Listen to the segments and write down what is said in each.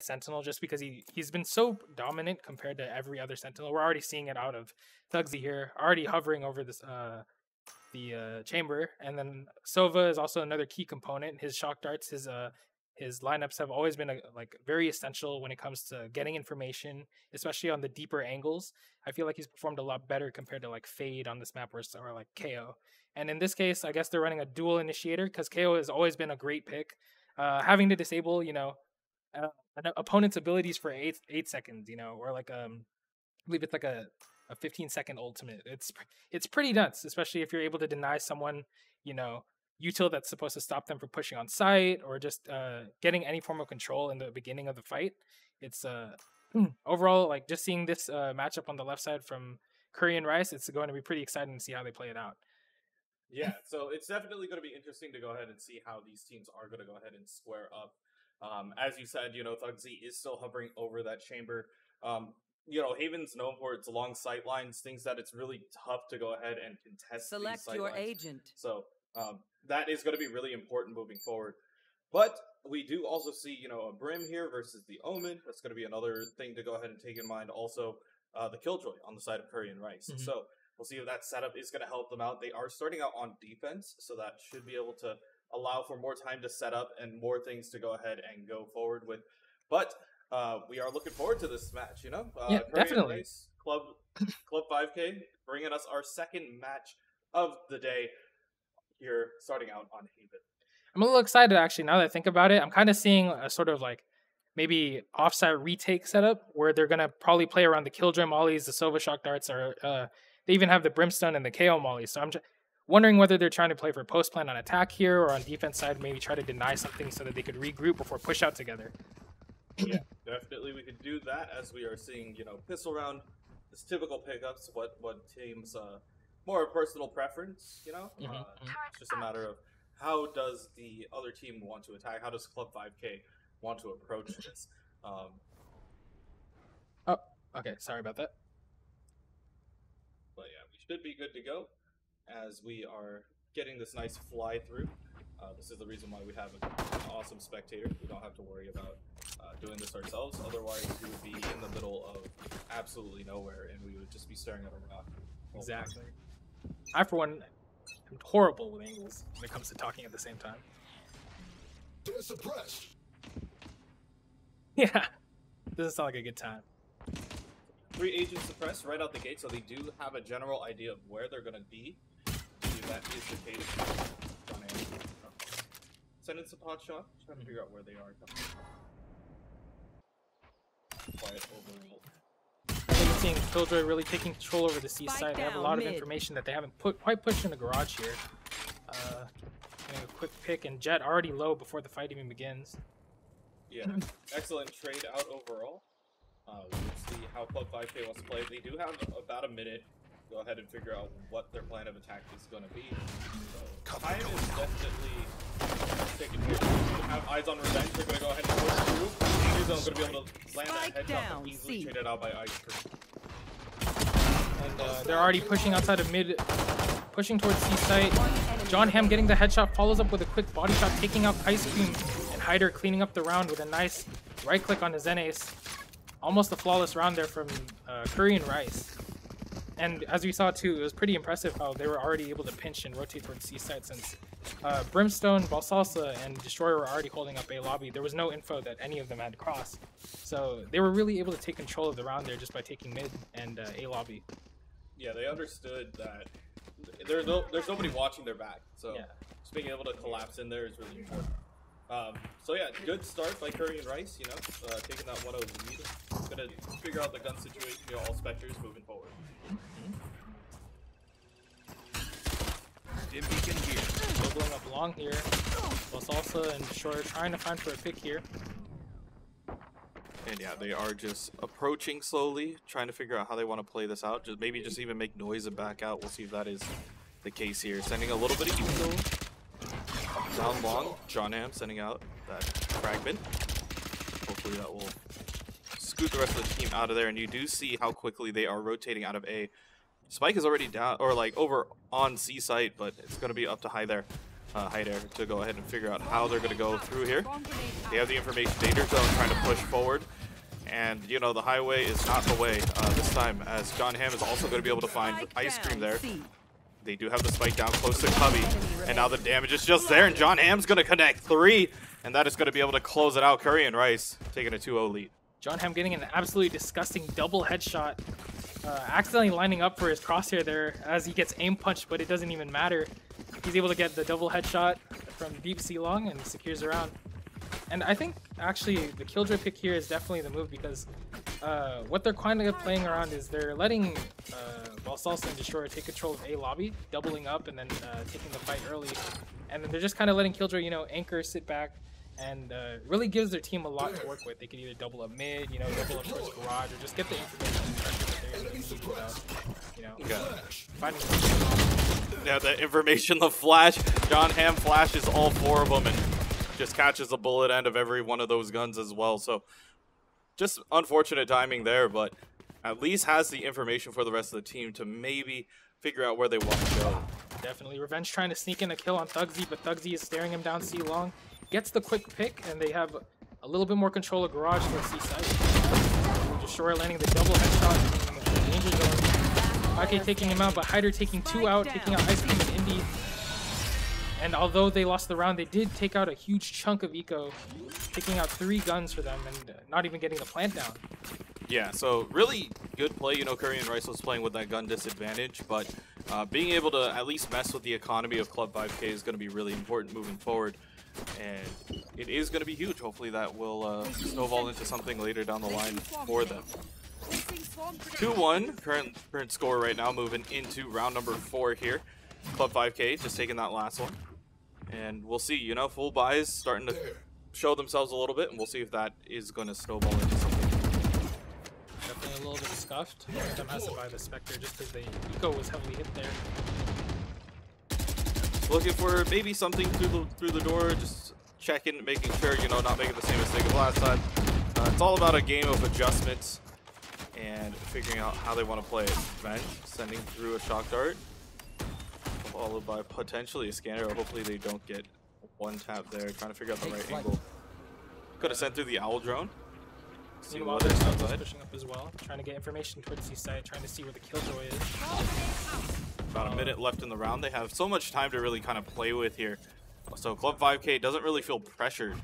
Sentinel just because he's been so dominant compared to every other Sentinel. We're already seeing it out of Thugsy here, already hovering over this the chamber, and then Sova is also another key component. His shock darts, his lineups have always been like very essential when it comes to getting information, especially on the deeper angles. I feel like he's performed a lot better compared to like Fade on this map or like KO. And in this case, I guess they're running a dual initiator because KO has always been a great pick. Having to disable, an opponent's abilities for 8 seconds, or like I believe it's like a 15-second ultimate. It's pretty nuts, especially if you're able to deny someone, util that's supposed to stop them from pushing on site or just getting any form of control in the beginning of the fight. It's overall, like, just seeing this matchup on the left side from Curry and Rice, it's going to be pretty exciting to see how they play it out. Yeah, so it's definitely going to be interesting to go ahead and see how these teams are going to go ahead and square up. As you said, Thugsy is still hovering over that chamber. Haven's known for its long sight lines, things that it's really tough to go ahead and contest. Select these your sight lines. agent. So that is going to be really important moving forward. But we do also see, a Brim here versus the Omen. That's going to be another thing to go ahead and take in mind. Also, the Killjoy on the side of Curry and Rice. Mm-hmm. So we'll see if that setup is going to help them out. They are starting out on defense, so that should be able to allow for more time to set up and more things to go ahead and go forward with. But we are looking forward to this match, Yeah, definitely. Race, Club 5K, bringing us our second match of the day here, starting out on Haven. I'm a little excited, actually, now that I think about it. I'm kind of seeing a sort of like maybe offside retake setup where they're going to probably play around the Killjoy mollies, the Sova shock darts, or they even have the Brimstone and the KO mollies. So I'm just wondering whether they're trying to play for post plan on attack here or on defense side, maybe try to deny something so that they could regroup before push out together. Yeah, definitely we could do that, as we are seeing, pistol round, this typical pickups, what teams more personal preference, It's just a matter of how does the other team want to attack, how does Club 5K want to approach this. Oh, okay, sorry about that. But yeah, we should be good to go as we are getting this nice fly through. This is the reason why we have an awesome spectator. We don't have to worry about doing this ourselves. Otherwise, we would be in the middle of absolutely nowhere, and we would just be staring at a rock. Exactly. I, for one, am horrible with angles when it comes to talking at the same time. They're suppressed. Yeah, doesn't sound like a good time. 3 agents suppressed right out the gate, so they do have a general idea of where they're going to be. If that is the case. Send in some pot shot, trying to figure out where they are. Quiet overall. I think I'm seeing Killjoy really taking control over the C side. They have a lot of information that they haven't quite pushed in the garage here. Getting a quick pick, and Jet already low before the fight even begins. Yeah, excellent trade out overall. We'll see how Club 5K wants to play. They do have about a minute. Go ahead and figure out what their plan of attack is going to be. So, time is definitely taking here. They have eyes on revenge. They're going to go ahead and push through. He's going to be able to land that headshot and easily traded out by Ice Cream. And they're already pushing outside of mid, pushing towards C site. John Hamm getting the headshot, follows up with a quick body shot, taking out Ice Cream, and Hyder cleaning up the round with a nice right click on his Zen Ace. Almost a flawless round there from Curry and Rice. And as we saw too, it was pretty impressive how they were already able to pinch and rotate towards C side, since Brimstone, Balsalsa, and Destroyer were already holding up A lobby. There was no info that any of them had crossed. So they were really able to take control of the round there just by taking mid and A lobby. Yeah, they understood that there's nobody watching their back. So yeah, just being able to collapse in there is really important. So yeah, good start by Curry and Rice, taking that 1-0 lead. Gonna figure out the gun situation, all Spectres moving forward. Dim beacon here. Doubling up long here. Balsalsa and Destroyer trying to find for a pick here. And yeah, they are just approaching slowly, trying to figure out how they want to play this out. Maybe just even make noise and back out. We'll see if that is the case here. Sending a little bit of Eco down long. John Hamm sending out that fragment. Hopefully that will scoot the rest of the team out of there. And you do see how quickly they are rotating out of A. Spike is already down, or like over on C site, but it's going to be up to high there. Hyder to go ahead and figure out how they're going to go through here. They have the information. Danger Zone trying to push forward. And, you know, the highway is not the way this time, as John Hamm is also going to be able to find Ice Cream there. They do have the spike down close to Cubby. And now the damage is just there, and John Hamm's going to connect 3. And that is going to be able to close it out. Curry and Rice taking a 2-0 lead. John Hamm getting an absolutely disgusting double headshot. Accidentally lining up for his crosshair there as he gets aim punched, but it doesn't even matter. He's able to get the double headshot from deep C long and secures the round. And I think actually the Killjoy pick here is definitely the move, because what they're kind of playing around is they're letting Valsalsa and Destroyer take control of A lobby, doubling up and then taking the fight early. And then they're just kind of letting Killjoy, you know, anchor, sit back, and really gives their team a lot to work with. They can either double up mid, you know, double up towards garage, or just get the information that they're going to need without, you know, finding. Yeah, the information, the flash. John Hamm flashes all 4 of them and just catches the bullet end of every one of those guns as well. So just unfortunate timing there, but at least has the information for the rest of the team to maybe figure out where they want to go. Definitely. Revenge trying to sneak in a kill on Thugsy, but Thugsy is staring him down C long. Gets the quick pick, and they have a little bit more control of garage towards C side. Destroyer landing the double headshot in the danger zone. IK taking him out, but Hyder taking 2 out, taking out Ice Cream and Indy. And although they lost the round, they did take out a huge chunk of eco, taking out 3 guns for them and not even getting the plant down. Yeah, so really good play. You know, Curry and Rice was playing with that gun disadvantage, but being able to at least mess with the economy of Club 5K is going to be really important moving forward. And it is going to be huge. Hopefully that will snowball into something later down the line for them. 2-1, current score right now, moving into round number 4 here. Club 5K just taking that last one. And we'll see, you know, full buys starting to show themselves a little bit, and we'll see if that is going to snowball into something. Definitely a little bit scuffed. Them has to buy the Spectre just because the eco was heavily hit there. Looking for maybe something through the door, just checking, making sure, you know, not making the same mistake as last time. It's all about a game of adjustments and figuring out how they want to play it. Revenge sending through a shock dart, followed by potentially a scanner, or hopefully they don't get one tap there, trying to figure out the right angle. Could have sent through the owl drone. See Meanwhile, what there's is Thugs outside. pushing up as well, trying to get information towards C side, trying to see where the Killjoy is. About a minute left in the round. They have so much time to really kind of play with here. So Club 5K doesn't really feel pressured.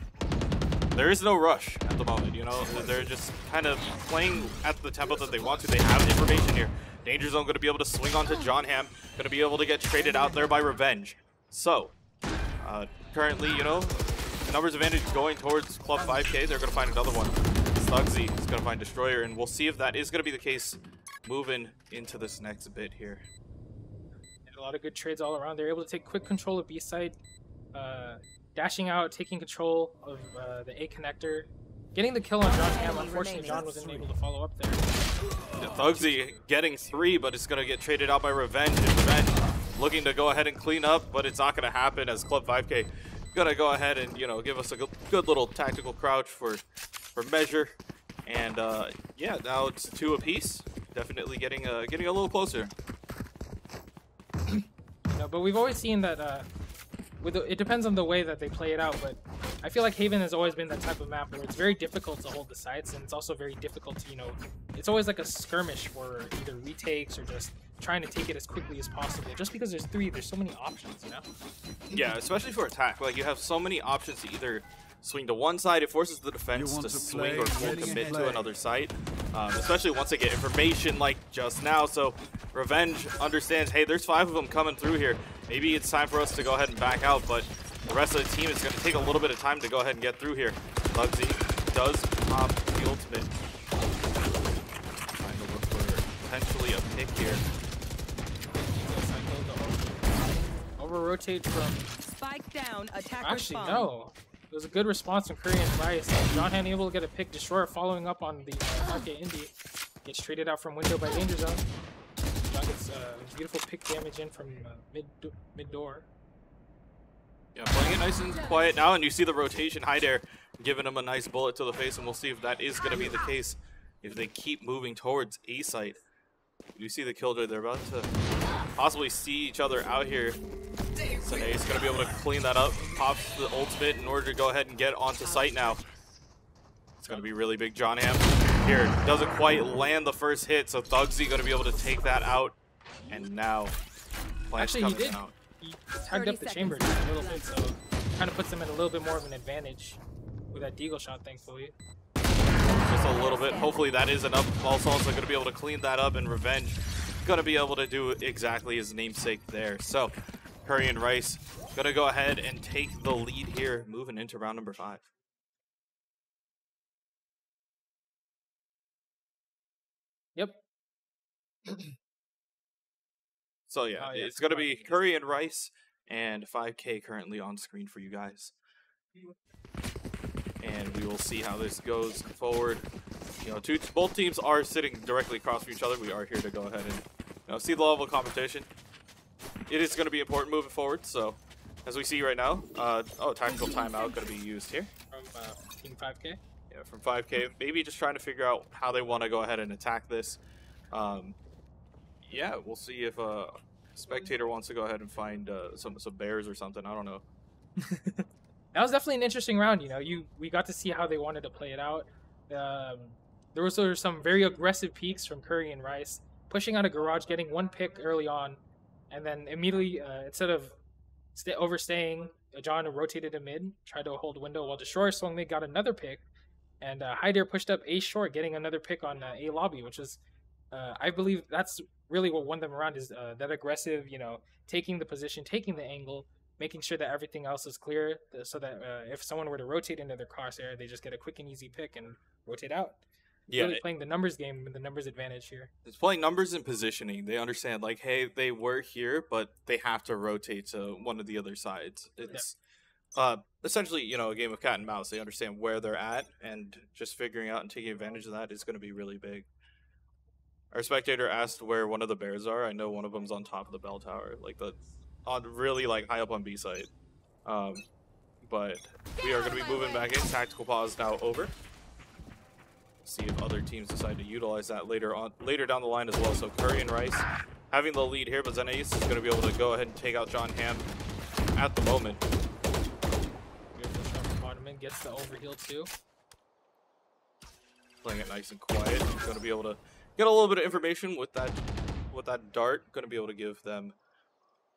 There is no rush at the moment, you know. They're just kind of playing at the tempo that they want to. They have information here. Danger Zone going to be able to swing onto John Hamm. Going to be able to get traded out there by Revenge. So, currently, you know, numbers advantage going towards Club 5K. They're going to find another one. Thugsy is going to find Destroyer, and we'll see if that is going to be the case moving into this next bit here. A lot of good trades all around. They're able to take quick control of B side, dashing out, taking control of the A connector, getting the kill on John Hamm. Unfortunately, John wasn't able to follow up there. Yeah, Thugsy getting 3, but it's going to get traded out by Revenge. And Revenge looking to go ahead and clean up, but it's not going to happen as Club 5K going to go ahead and, you know, give us a good little tactical crouch for measure. And yeah, now it's 2 apiece. Definitely getting a little closer. No, but we've always seen that it depends on the way that they play it out, but I feel like Haven has always been that type of map where it's very difficult to hold the sites, and it's also very difficult to, you know, it's always like a skirmish for either retakes or just trying to take it as quickly as possible. Just because there's so many options, you know? Yeah, especially for attack. Like, you have so many options to either swing to one side. It forces the defense to swing or full commit to another side, especially once they get information like just now. So Revenge understands, hey, there's 5 of them coming through here. Maybe it's time for us to go ahead and back out, but the rest of the team is going to take a little bit of time to go ahead and get through here. Thugsy does pop the ultimate. Trying to look for potentially a pick here. Over-rotate from... Spike down, attack. Actually, no. It was a good response from Curry and Rice. John Hamm able to get a pick. Destroyer following up on the RK Indy. Gets traded out from window by Danger Zone. John gets beautiful pick damage in from mid door. Yeah, playing it nice and quiet now, and you see the rotation. Hyder giving him a nice bullet to the face, and we'll see if that is going to be the case if they keep moving towards A site. You see the Killjoy, they're about to possibly see each other out here Sanae's going to be able to clean that up, pops the ultimate in order to go ahead and get onto site now. It's going to be really big. John Ham here doesn't quite land the first hit, so Thugsy going to be able to take that out. And now, Flash coming out. He tagged up the chamber just a little bit, so kind of puts him in a little bit more of an advantage with that deagle shot, thankfully. Just a little bit. Hopefully that is enough. Also going to be able to clean that up, and Revenge going to be able to do exactly his namesake there. So, Curry and Rice going to go ahead and take the lead here, moving into round number 5. Yep. So yeah, it's going to be Curry and Rice, and 5K currently on screen for you guys. And we will see how this goes forward. You know, both teams are sitting directly across from each other. We are here to go ahead and see the level of competition. It is going to be important moving forward. So, as we see right now, tactical timeout going to be used here From Team 5K. Yeah, from 5K. Maybe just trying to figure out how they want to go ahead and attack this. Yeah, we'll see if a spectator wants to go ahead and find some bears or something. I don't know. That was definitely an interesting round. You know, we got to see how they wanted to play it out. There was some very aggressive peaks from Curry and Rice, pushing out a garage, getting one pick early on, and then immediately instead of overstaying, John rotated to mid, tried to hold window while Destroyer swung mid, got another pick, and Hyder pushed up A short, getting another pick on A lobby, which is, I believe that's really what won them around, is that aggressive, taking the position, taking the angle, making sure that everything else is clear, so that if someone were to rotate into their crosshair, they just get a quick and easy pick and rotate out. Yeah, really playing the numbers game with the numbers advantage here. It's playing numbers and positioning. They understand, like, hey, they were here, but they have to rotate to one of the other sides. It's essentially, a game of cat and mouse. They understand where they're at, and just figuring out and taking advantage of that is going to be really big. Our spectator asked where one of the bears are. I know one of them's on top of the bell tower, really high up on B site. But we are going to be moving back in. Tactical pause now over. See if other teams decide to utilize that later down the line as well. So Curry and Rice having the lead here, but Zenais is going to be able to go ahead and take out John Ham at the moment. Beautiful shot from Bottoman, gets the overheal too. Playing it nice and quiet. Going to be able to get a little bit of information with that dart. Going to be able to give them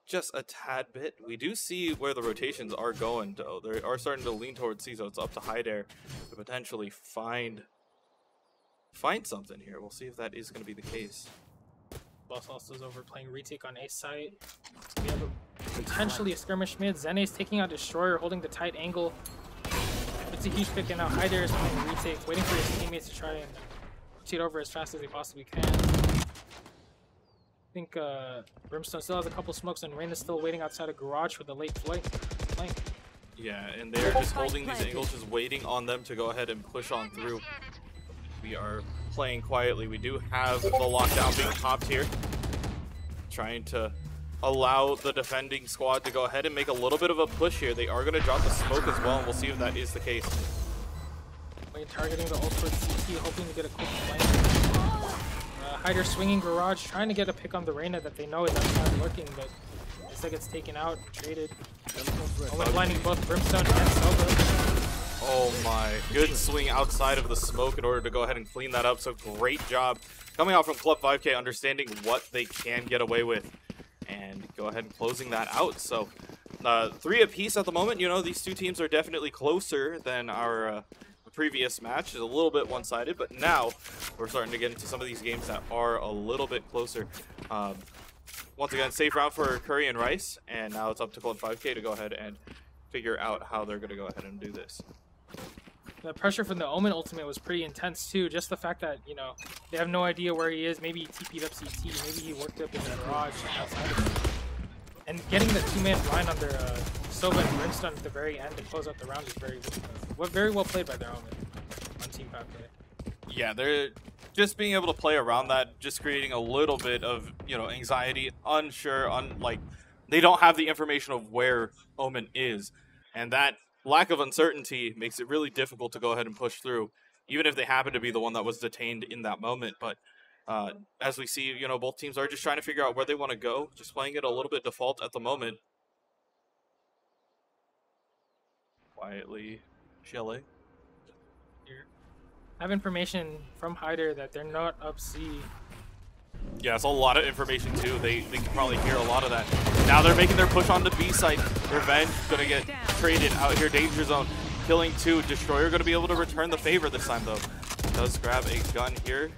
just a tad bit. We do see where the rotations are going, though. They are starting to lean towards C, so it's up to Hyder to potentially find something here. We'll see if that is going to be the case. Boss also is over playing retake on A site. We have potentially a skirmish mid. Zene's taking out Destroyer, holding the tight angle. It's a huge pick, and now Hyder is playing retake, waiting for his teammates to try and rotate over as fast as they possibly can. I think Brimstone still has a couple smokes, and Rain is still waiting outside a garage for the late flank. Yeah, and they're just holding these angles, just waiting on them to go ahead and push on through. We are playing quietly. We do have the lockdown being popped here, trying to allow the defending squad to go ahead and make a little bit of a push here. They are going to drop the smoke as well, and we'll see if that is the case. Targeting the ult towards CT, hoping to get a quick flank. Hyder swinging garage, trying to get a pick on the Reyna that they know is outside lurking, but instead gets taken out, traded. Only blinding both Brimstone and Sova. Oh my, good swing outside of the smoke in order to go ahead and clean that up. So great job coming out from Club 5K, understanding what they can get away with and go ahead and closing that out. So 3 apiece at the moment. These two teams are definitely closer than our previous match. It's a little bit one-sided, but now we're starting to get into some of these games that are a little bit closer. Once again, safe round for Curry and Rice, and now it's up to Club 5K to go ahead and figure out how they're going to go ahead and do this. The pressure from the Omen ultimate was pretty intense too. Just the fact that, they have no idea where he is. Maybe he TP'd up CT. Maybe he worked up in the garage outside of it. And getting the 2-man blind on their Sova and Brimstone at the very end to close out the round is very well played by their Omen on Team 5K. Yeah, they're just being able to play around that, just creating a little bit of, anxiety, unsure, they don't have the information of where Omen is. And that lack of uncertainty makes it really difficult to go ahead and push through, even if they happen to be the one that was detained in that moment. But as we see, both teams are just trying to figure out where they want to go, just playing it a little bit default at the moment. quietly chilling. Here. I have information from Hyder that they're not up C. Yeah, it's a lot of information too. They can probably hear a lot of that. Now they're making their push on the B side. Revenge gonna get traded out here. Danger zone. Killing 2. Destroyer gonna be able to return the favor this time though. Does grab a gun here.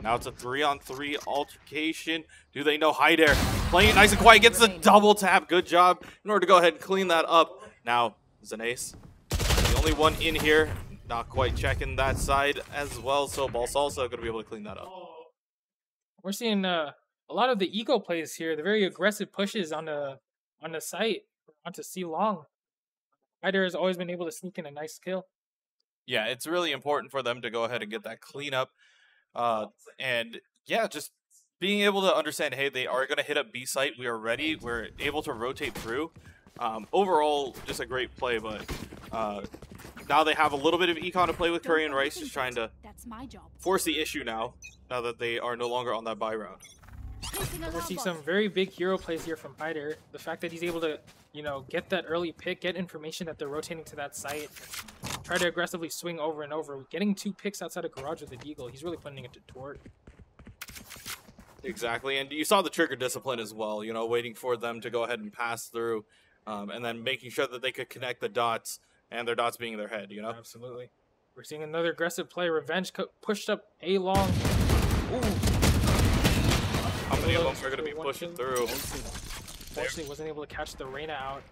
Now it's a 3-on-3 altercation. Do they know Hyder? Playing it nice and quiet. Gets the double tap. Good job in order to go ahead and clean that up. Now, Zanace, the only one in here. Not quite checking that side as well. So Ball Salsa going to be able to clean that up. We're seeing a lot of the ego plays here. The very aggressive pushes on the site onto C long. Hyder has always been able to sneak in a nice kill. Yeah, it's really important for them to go ahead and get that cleanup. And yeah, just being able to understand, hey, they are going to hit up B site. We are ready. We're able to rotate through. Overall, just a great play, but now they have a little bit of econ to play with. Curry and Rice just trying to force the issue now that they are no longer on that buy round. We're seeing some very big hero plays here from Hyder. The fact that he's able to, get that early pick, get information that they're rotating to that site, try to aggressively swing over and over, getting 2 picks outside of garage with the Deagle. He's really putting it to work. Exactly, and you saw the trigger discipline as well, waiting for them to go ahead and pass through, and then making sure that they could connect the dots, and their dots being their head, Absolutely. We're seeing another aggressive play. Revenge pushed up A long. Ooh. How many of them are going to be pushing through? Unfortunately, wasn't able to catch the Reyna out.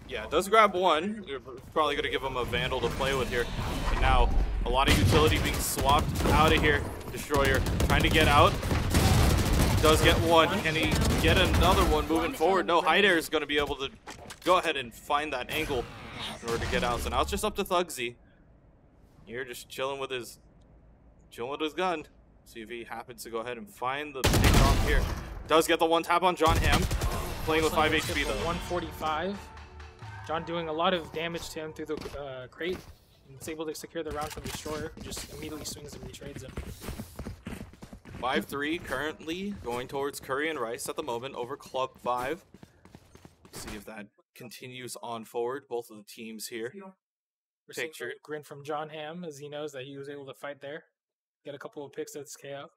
Yeah, it does grab one. You're probably going to give him a Vandal to play with here. And now, a lot of utility being swapped out of here. Destroyer trying to get out. Does get one. Can he get another one moving forward? No, Hyder is going to be able to go ahead and find that angle in order to get out. So now it's just up to Thugsy. Here, just chilling with his gun. See if he happens to go ahead and find the pick off here. Does get the one tap on John Ham. Playing with 5 HP though. 145. John doing a lot of damage to him through the crate. And it's able to secure the round from the Destroyer, who just immediately swings and retrades him. 5-3 currently going towards Curry and Rice at the moment over Club 5. See if that continues on forward. Both of the teams here. We're seeing a grin from John Ham as he knows that he was able to fight there. Get a couple of picks at KO.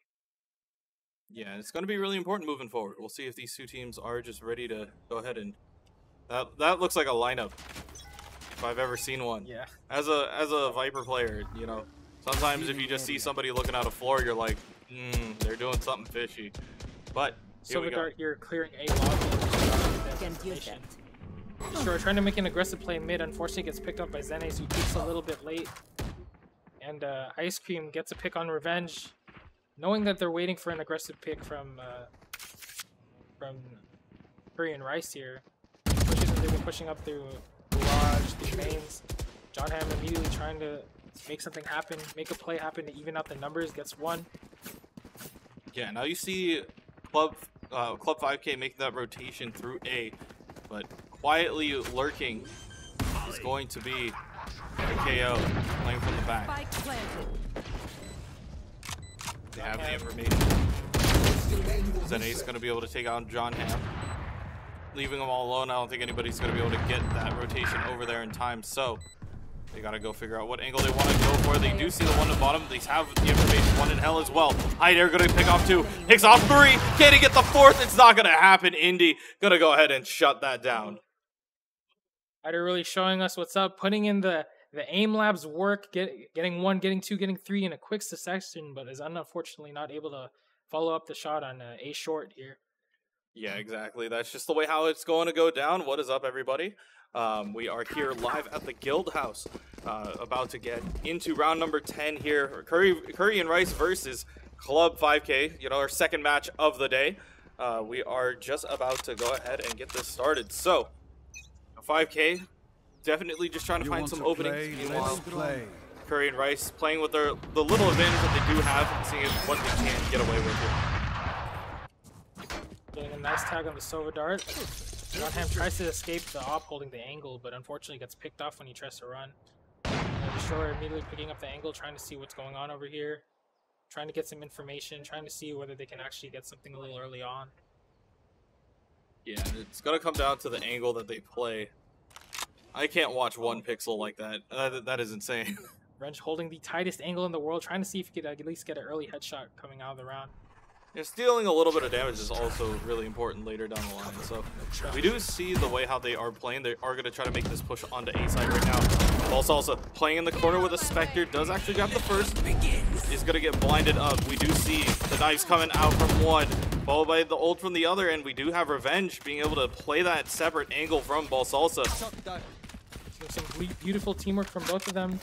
Yeah, it's going to be really important moving forward. We'll see if these 2 teams are just ready to go ahead and... That looks like a lineup, if I've ever seen one. Yeah. As a Viper player, sometimes if you just see somebody looking at a floor, you're like, they're doing something fishy. But here we go. Silver here clearing A long. Sure, trying to make an aggressive play mid. Unfortunately, gets picked up by Zenes, who peeks a little bit late. And Ice Cream gets a pick on Revenge, knowing that they're waiting for an aggressive pick from Curry and Rice here. They've been pushing up through garage, through mains. John Ham immediately trying to make something happen, make a play happen to even out the numbers. Gets one. Yeah, now you see Club 5K making that rotation through A, but quietly lurking is going to be the KO playing from the back. They have the information. Zena's going to be able to take out John Ham. Leaving them all alone, I don't think anybody's going to be able to get that rotation over there in time, so they got to go figure out what angle they want to go for. They do see the one at the bottom. They have the information, one in hell as well. Hyder going to pick off 2. Picks off 3. Can he get the 4th? It's not going to happen. Indy going to go ahead and shut that down. Hyder really showing us what's up, putting in the aim labs work, getting 1, getting 2, getting 3 in a quick succession, but is unfortunately not able to follow up the shot on A short here. Yeah, exactly. That's just the way how it's going to go down. What is up, everybody? We are here live at the Guildhouse, about to get into round number 10 here. Curry and Rice versus Club 5K, our second match of the day. We are just about to go ahead and get this started. So, 5K, definitely just trying to find some openings. Meanwhile, Curry and Rice playing with the little advantage that they do have and seeing what they can get away with here. Getting a nice tag on the Silver Dart. John Ham tries to escape the op holding the angle, but unfortunately gets picked off when he tries to run. Destroyer immediately picking up the angle, trying to see what's going on over here. Trying to get some information, trying to see whether they can actually get something a little early on. Yeah, it's going to come down to the angle that they play. I can't watch one pixel like that. That is insane. Wrench holding the tightest angle in the world, trying to see if he could at least get an early headshot coming out of the round. Yeah, stealing a little bit of damage is also really important later down the line. So we do see the way how they are playing. They are going to try to make this push onto A side right now. Also playing in the corner with a Spectre. Does actually grab the first. Is going to get blinded up. We do see the knives coming out from one, followed by the ult from the other. And we do have Revenge being able to play that separate angle from Balsalsa. Some beautiful teamwork from both of them.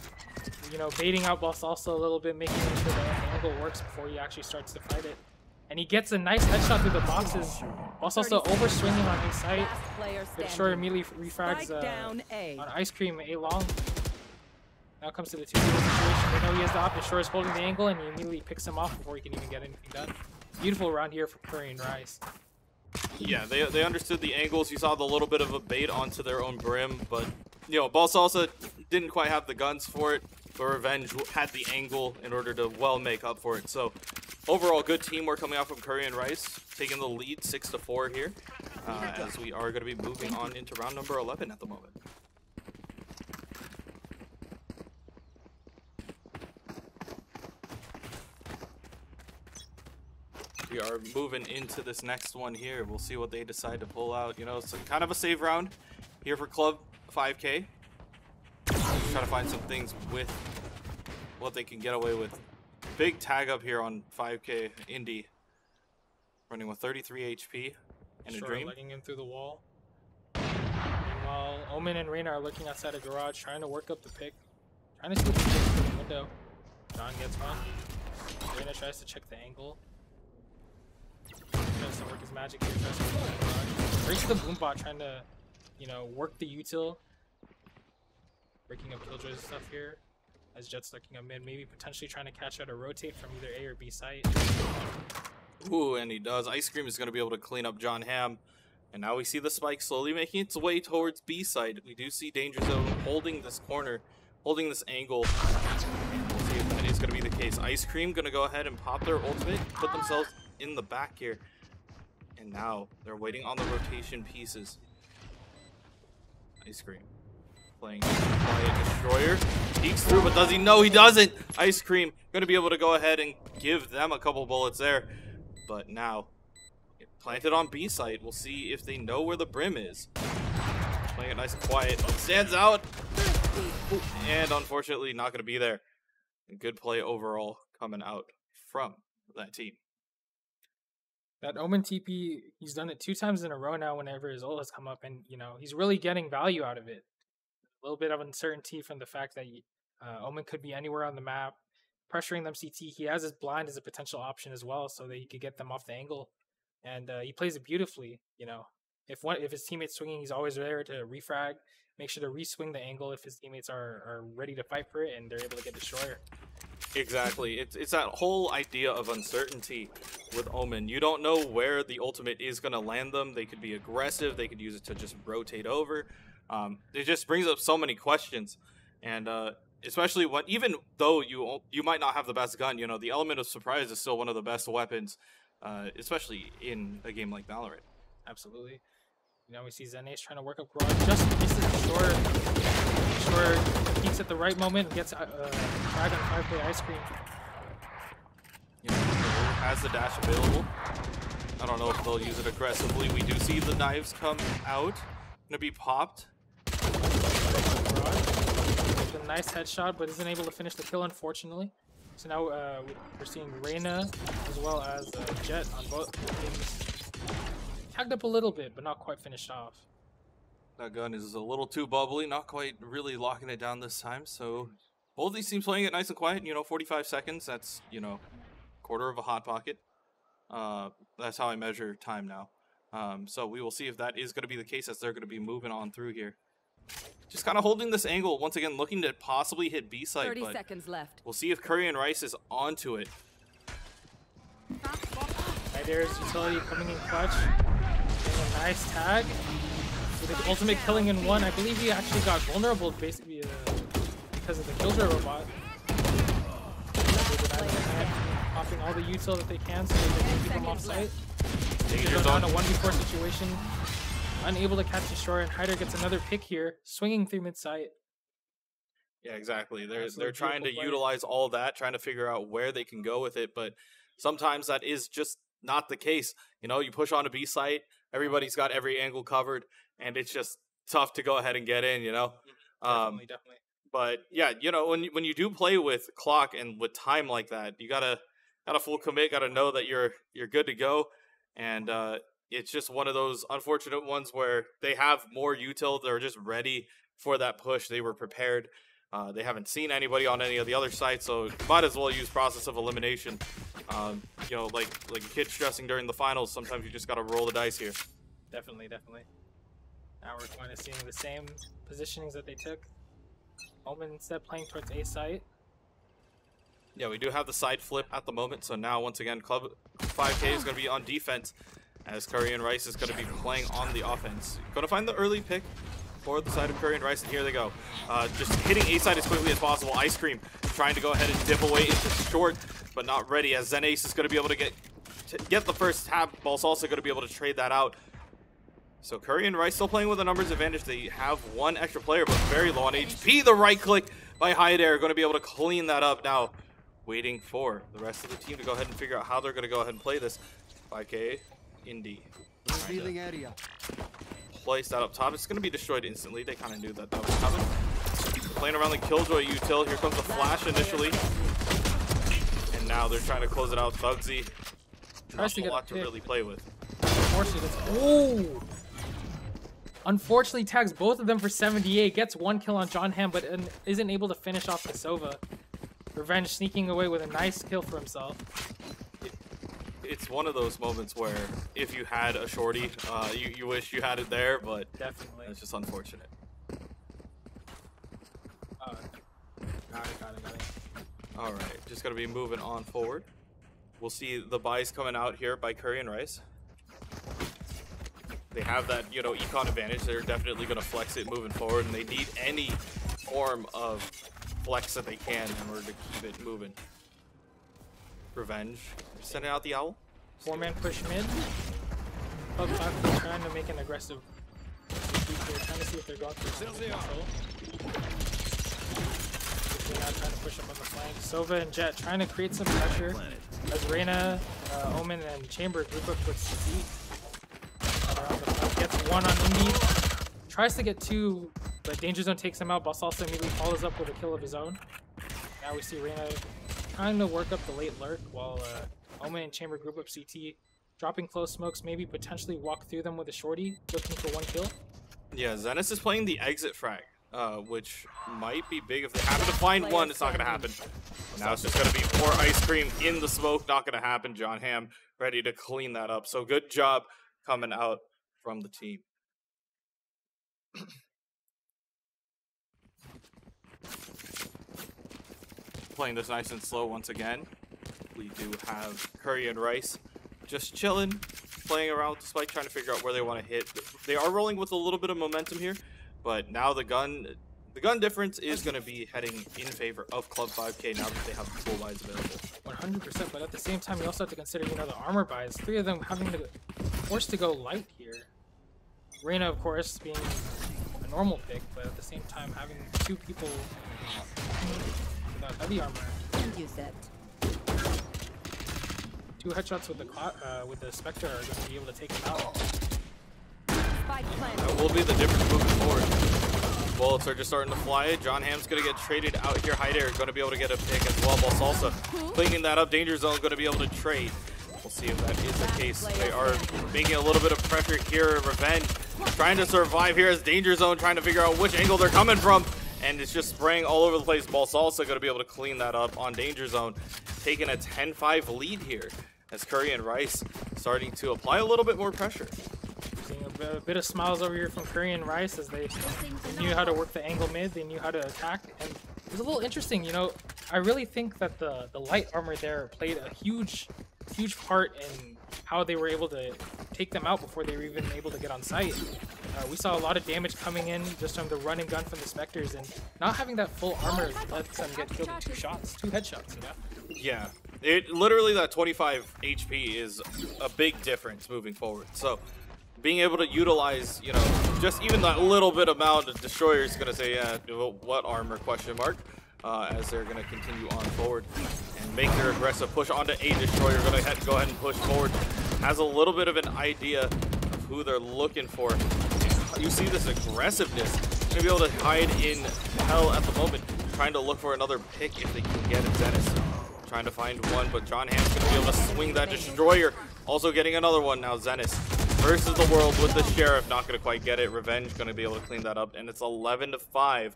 You know, baiting out Balsalsa a little bit, making sure the angle works before he actually starts to fight it. And he gets a nice headshot through the boxes. Also overswinging on A site. Destroyer immediately refrags on Ice Cream A long. Now comes to the 2-0 situation. They know he has the op. Destroyer is holding the angle, and he immediately picks him off before he can even get anything done. Beautiful round here for Curry and Rice. Yeah, they understood the angles. You saw the little bit of a bait onto their own brim, but you know, Balsalsa didn't quite have the guns for it. But Revenge had the angle in order to well make up for it. So overall, good teamwork coming out from Curry and Rice, taking the lead 6-4 here, as we are going to be moving on into round number 11 at the moment. We are moving into this next one here. We'll see what they decide to pull out. You know, it's kind of a save round here for Club 5K. Try to find some things with what they can get away with. Big tag up here on 5K Indy, running with 33 HP and a dream. Legging him through the wall. Meanwhile, Omen and Reyna are looking outside a garage, trying to work up the pick, trying to see what he gets through the window. John gets one. Reyna tries to check the angle. Tries to work his magic here. Tries to work the garage. Breaks the boom bot, trying to, you know, work the util. Breaking up Killjoy's stuff here. As Jet's looking up mid, maybe potentially trying to catch out a rotate from either A or B site. Ooh, and he does. Ice Cream is going to be able to clean up John Hamm. And now we see the spike slowly making its way towards B side. We do see Danger Zone holding this corner, holding this angle. We'll see if that is going to be the case. Ice Cream going to go ahead and pop their ultimate, put themselves in the back here. And now they're waiting on the rotation pieces. Ice Cream. Playing Quiet Destroyer. Peeks through, but does he? No, he doesn't. Ice Cream going to be able to go ahead and give them a couple bullets there. But now, planted on B site. We'll see if they know where the brim is. Playing it nice and quiet. Stands out. Ooh, and unfortunately, not going to be there. Good play overall coming out from that team. That Omen TP, he's done it 2 times in a row now whenever his ult has come up, and you know, he's really getting value out of it. A little bit of uncertainty from the fact that Omen could be anywhere on the map, pressuring them CT. He has his blind as a potential option as well, so that he could get them off the angle, and he plays it beautifully. You know, if his teammate's swinging, he's always there to refrag, make sure to re-swing the angle if his teammates are ready to fight for it and they're able to get Destroyer. Exactly. It's that whole idea of uncertainty with Omen. You don't know where the ultimate is going to land them. They could be aggressive. They could use it to just rotate over. It just brings up so many questions. And especially when, even though you might not have the best gun, you know, the element of surprise is still one of the best weapons, especially in a game like Valorant. Absolutely. You know, we see Zenace trying to work up garage. Just misses Destroyer. Destroyer peeks at the right moment and gets frag on 5K Ice Cream. You know, has the dash available. I don't know if they'll use it aggressively. We do see the knives come out. Gonna be popped. It's a nice headshot, but isn't able to finish the kill, unfortunately. So now we're seeing Reyna as well as Jet on both teams. Tagged up a little bit, but not quite finished off. That gun is a little too bubbly, not quite really locking it down this time. So both these teams playing it nice and quiet. You know, 45 seconds. That's, you know, quarter of a hot pocket. That's how I measure time now. So we will see if that is going to be the case as they're going to be moving on through here. Just kind of holding this angle once again, looking to possibly hit B site. 30 seconds left. We'll see if Curry and Rice is onto it. Right there's utility coming in clutch. Getting a nice tag. With the ultimate killing in one. I believe he actually got vulnerable basically because of the Killjoy robot. Popping all the util that they can so they can keep him off site. They're on a 1v4 situation. unable to catch Destroyer, and Hyder gets another pick here, swinging through mid-sight. Yeah, exactly. They're Absolutely trying to beautiful play. utilize all that, trying to figure out where they can go with it, but sometimes that is just not the case. You know, you push on a B site, everybody's got every angle covered, and it's just tough to go ahead and get in, you know? Definitely. But yeah, you know, when you do play with clock and with time like that, you gotta full commit, gotta know that you're good to go. And it's just one of those unfortunate ones where they have more util, they're just ready for that push, they were prepared. They haven't seen anybody on any of the other sites, so might as well use process of elimination. You know, like a kid stressing during the finals, sometimes you just gotta roll the dice here. Definitely. Now we're kind of seeing the same positionings that they took. Omen instead playing towards A site. Yeah, we do have the side flip at the moment, so now once again, Club 5K is going to be on defense, as Curry and Rice is going to be playing on the offense. Going to find the early pick for the side of Curry and Rice, and here they go. Just hitting A side as quickly as possible. Ice Cream trying to go ahead and dip away into short, but not ready, as Zen Ace is going to be able to get the first tap. Ball's also going to be able to trade that out. So Curry and Rice still playing with a numbers advantage. They have one extra player, but very low on HP. The right click by Hyder going to be able to clean that up now. Waiting for the rest of the team to go ahead and figure out how they're going to go ahead and play this. 5K, Indy. Revealing area. Place that up top. It's going to be destroyed instantly. They kind of knew that was coming. Playing around the Killjoy util. Here comes the flash initially. And now they're trying to close it out. Thugsy. Not a lot to really play with. Unfortunately, tags both of them for 78. Gets one kill on John Ham, but isn't able to finish off the Sova. Revenge sneaking away with a nice kill for himself. It's one of those moments where if you had a shorty, you wish you had it there, but definitely it's just unfortunate. Got it. All right, just gonna be moving on forward. We'll see the buys coming out here by Curry and Rice. They have that, you know, econ advantage. They're definitely gonna flex it moving forward, and they need any form of flex that they can in order to keep it moving. Revenge sending out the owl. 4-man push mid. Club 5 trying to make an aggressive they're trying to see if they're going for control. They're now trying to push up on the flank. Sova and Jet trying to create some pressure as Reyna, Omen, and Chamber group up with CT. Gets one on Indy. Tries to get two, but Danger Zone takes him out. Boss also immediately follows up with a kill of his own. Now we see Reyna trying to work up the late lurk while Omen and Chamber group up CT. Dropping close smokes, maybe potentially walk through them with a shorty, looking for one kill. Yeah, Zenith is playing the exit frag, which might be big. If they happen to find one, it's not going to happen. Now it's just going to be more Ice Cream in the smoke. Not going to happen. John Ham ready to clean that up. So good job coming out from the team. Playing this nice and slow once again. We do have Curry and Rice just chilling, playing around with the spike, trying to figure out where they want to hit. They are rolling with a little bit of momentum here, but now the gun difference is going to be heading in favor of Club 5K now that they have full buys available. 100%, but at the same time, you also have to consider, you know, the armor buys. 3 of them having to forced to go light here. Reyna, of course, being a normal pick, but at the same time, having 2 people without heavy armor. You said. 2 headshots with the Spectre are going to be able to take him out. That will be the difference moving forward. Bullets are just starting to fly. John Ham's going to get traded out here. Hyder going to be able to get a pick as well. Ball Salsa cleaning that up. Danger Zone going to be able to trade. We'll see if that is the case. They are making a little bit of pressure here. Revenge trying to survive here as Danger Zone trying to figure out which angle they're coming from. And it's just spraying all over the place. Ball Salsa going to be able to clean that up on Danger Zone. Taking a 10-5 lead here as Curry and Rice starting to apply a little bit more pressure. Seeing a bit of smiles over here from Curry and Rice as they knew how to work the angle mid, they knew how to attack, and it was a little interesting, you know. I really think that the light armor there played a huge part in how they were able to take them out before they were even able to get on site. We saw a lot of damage coming in just from the run and gun from the Spectres, and not having that full armor lets them get killed in 2 shots, 2 headshots, you know? Yeah, it literally, that 25 HP is a big difference moving forward. So being able to utilize, you know, just even that little bit amount of Destroyer is going to say, yeah, what armor, question mark, as they're going to continue on forward and make their aggressive push onto a Destroyer. Going to go ahead and push forward. Has a little bit of an idea of who they're looking for. You see this aggressiveness. Going to be able to hide in hell at the moment, trying to look for another pick if they can get it. Zenith trying to find one, but John Hamm's going to be able to swing that Destroyer. Also getting another one now. Zenith versus the world with the Sheriff. Not going to quite get it. Revenge going to be able to clean that up, and it's 11-5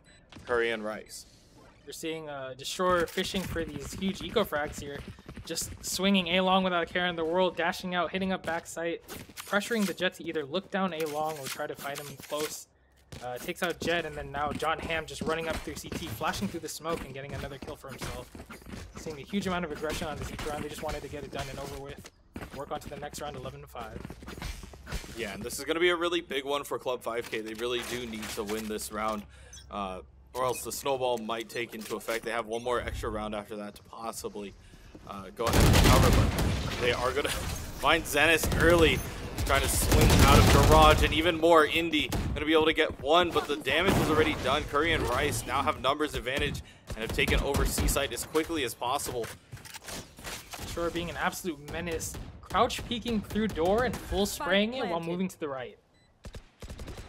Curry and Rice. You're seeing Destroyer fishing for these huge eco frags here. Just swinging A-long without a care in the world, dashing out, hitting up backside, pressuring the Jet to either look down A-long or try to fight him close. Takes out Jet, and then now John Hamm just running up through CT, flashing through the smoke and getting another kill for himself. Seeing a huge amount of aggression on this each round. They just wanted to get it done and over with. Work on to the next round, 11-5. Yeah, and this is going to be a really big one for Club 5K. They really do need to win this round, or else the snowball might take into effect. They have one more extra round after that to possibly go ahead and recover, but they are going to find Zenith early, trying to swing out of Garage, and even more. Indy going to be able to get one, but the damage was already done. Curry and Rice now have numbers advantage and have taken over Seaside as quickly as possible. Sure, being an absolute menace. Crouch peeking through door and full spraying it while moving to the right.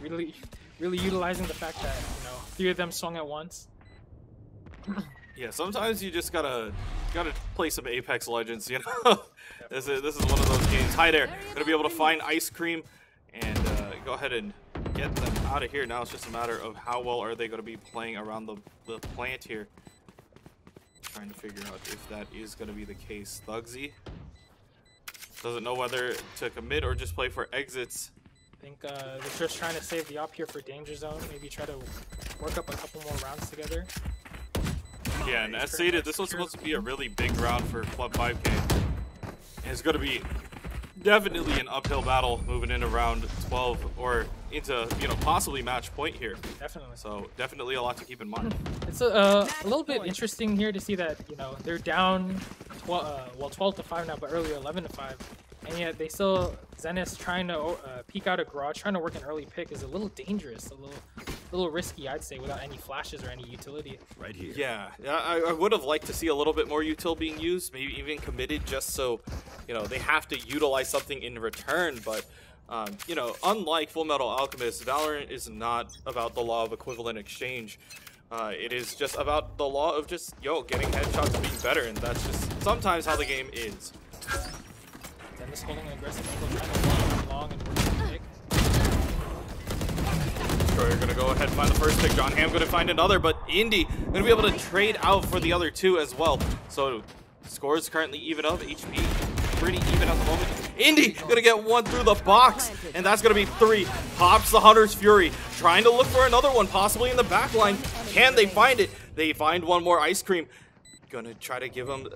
Really utilizing the fact that, you know, 3 of them swung at once. Yeah, sometimes you just gotta play some Apex Legends, you know. This is one of those games. Hi there. Gonna be able to find Ice Cream and go ahead and get them out of here. Now it's just a matter of how well are they gonna be playing around the plant here. Trying to figure out if that is gonna be the case. Thugsy doesn't know whether to commit or just play for exits. I think they're just trying to save the op here for Danger Zone. Maybe try to work up a couple more rounds together. Yeah, and as stated, this was supposed to be a really big round for Club 5K. It's going to be definitely an uphill battle moving into round 12 or into, you know, possibly match point here. Definitely. So definitely a lot to keep in mind. It's a little bit interesting here to see that, you know, they're down 12-5 now, but earlier 11-5. And yet they still, Zenith trying to peek out a garage, trying to work an early pick is a little dangerous, a little risky, I'd say, without any flashes or any utility. Right here. Yeah, I would have liked to see a little bit more util being used, maybe even committed, just so, you know, they have to utilize something in return. But, you know, unlike Full Metal Alchemist, Valorant is not about the law of equivalent exchange. It is just about the law of just, getting headshots and being better, and that's just sometimes how the game is. Dennis holding an aggressive angle, trying to walk long and working the pick. Destroyer gonna go ahead and find the first pick. John Hamm gonna find another, but Indy gonna be able to trade out for the other 2 as well. So scores currently even up. HP pretty even at the moment. Indy gonna get 1 through the box, and that's gonna be 3. Pops the Hunter's Fury, trying to look for another one, possibly in the back line. Can they find it? They find one more Ice Cream. Gonna try to give him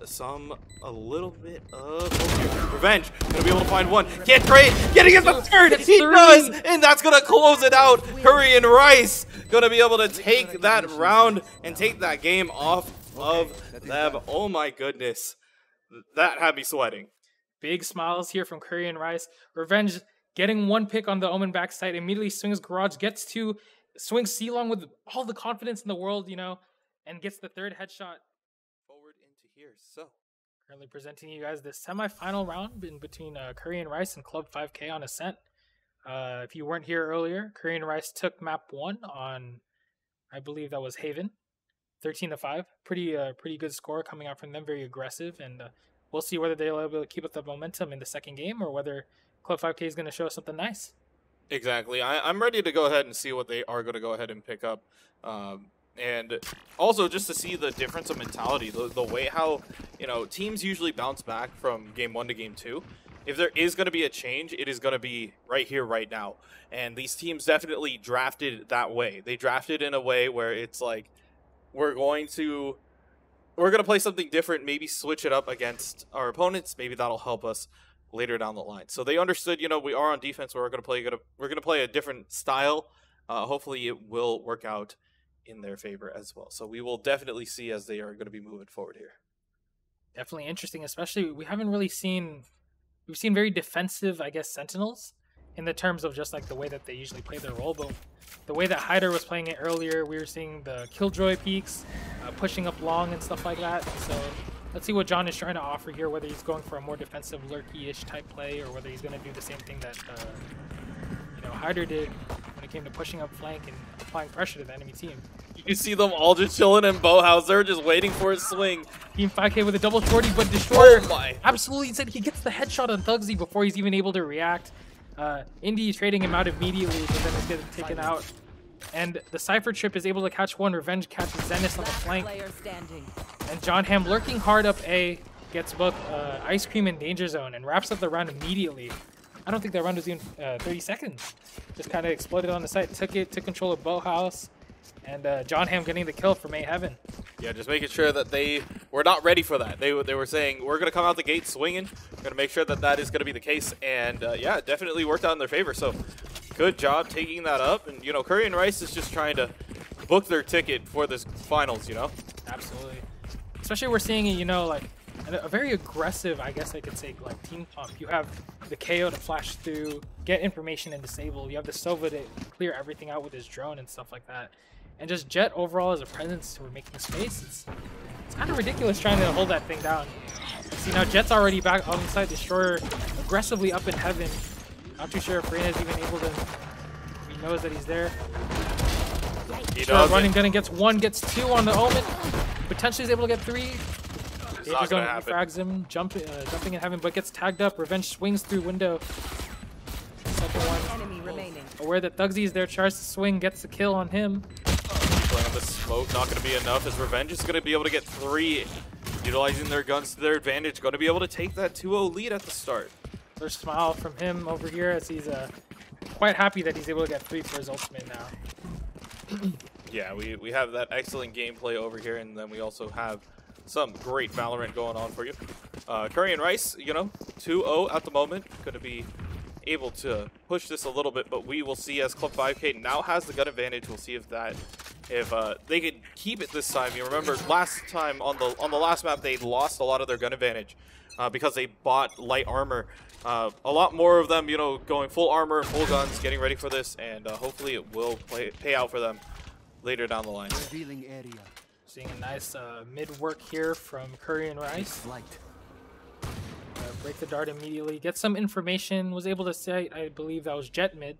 a little bit of revenge. Gonna be able to find one. Can't trade. Getting it the 3rd. He does, and that's gonna close it out. Curry and Rice gonna be able to take that round and take that game off of them. Oh my goodness, that had me sweating. Big smiles here from Curry and Rice. Revenge getting 1 pick on the Omen backside, immediately swings garage, gets 2, swings C-long with all the confidence in the world, you know, and gets the 3rd headshot. Forward into here. So Currently presenting you guys this semi-final round in between Curry and Rice and Club 5K on Ascent. If you weren't here earlier, Curry and Rice took map 1 on, I believe that was Haven, 13-5. Pretty good score coming out from them, very aggressive, and we'll see whether they'll be able to keep up the momentum in the second game or whether Club 5K is going to show us something nice. Exactly. I'm ready to go ahead and see what they are going to go ahead and pick up. And also just to see the difference of mentality, the way how, you know, teams usually bounce back from game 1 to game 2. If there is going to be a change, it is going to be right here, right now. And these teams definitely drafted that way. They drafted in a way where it's like, we're going to play something different, maybe switch it up against our opponents. Maybe that'll help us later down the line. So they understood, you know, we are on defense. We're going to play a different style. Hopefully it will work out in their favor as well. So we will definitely see as they are going to be moving forward here. Definitely interesting, especially we've seen very defensive, I guess, Sentinels in the terms of just like the way that they usually play their role, but the way that Hyder was playing it earlier, we were seeing the Killjoy peaks, pushing up long and stuff like that. So let's see what John is trying to offer here, whether he's going for a more defensive lurky-ish type play or whether he's going to do the same thing that Hyder did when it came to pushing up flank and applying pressure to the enemy team. You see them all just chilling in Guildhouse. They're just waiting for his swing. Team 5K with a double shorty, but Destroyer my. absolutely said he gets the headshot on Thugsy before he's even able to react. Indy trading him out immediately, but then he's getting taken out. And the Cypher Trip is able to catch one. Revenge catches Zenith on the flank. And John Hamm lurking hard up A, gets both Ice Cream and Danger Zone and wraps up the round immediately. I don't think that round was even 30 seconds. Just kind of exploded on the site, took control of Guildhouse. And John Hamm getting the kill for May Heaven. Yeah, just making sure that they were not ready for that. They were saying, we're going to come out the gate swinging. We're going to make sure that that is going to be the case. And yeah, it definitely worked out in their favor. So good job taking that up. And, you know, Curry and Rice is just trying to book their ticket for this finals, you know? Absolutely. Especially we're seeing it, you know, like a very aggressive, I guess I could say, like team pump. You have the KO to flash through, get information and disable. You have the Sova to clear everything out with his drone and stuff like that. And just Jet overall as a presence for making space. It's kind of ridiculous trying to hold that thing down. See, now Jet's already back on the side. Destroyer aggressively up in Heaven. Not too sure if Reyna's even able to... He knows that he's there. Destroyer running, gunning, gets one, gets two on the Omen. Potentially is able to get three. Danger Zone frags him, jumping in Heaven, but gets tagged up. Revenge swings through window. Second one. Enemy remaining. Aware that Thugsy is there, tries to swing, gets the kill on him. Playing on the smoke, not going to be enough as Revenge is going to be able to get three. Utilizing their guns to their advantage, going to be able to take that 2-0 lead at the start. First smile from him over here as he's quite happy that he's able to get three for his ultimate now. Yeah, we have that excellent gameplay over here, and then we also have some great Valorant going on for you. Curry and Rice, you know, 2-0 at the moment. Going to be able to push this a little bit, but we will see as Club 5K now has the gun advantage. We'll see if they can keep it this time. You remember last time on the last map they lost a lot of their gun advantage because they bought light armor. A lot more of them, you know, going full armor, full guns, getting ready for this, and hopefully it will pay out for them later down the line. Revealing area. Seeing a nice mid work here from Curry and Rice. Break the dart immediately, get some information, was able to say, I believe that was Jet mid.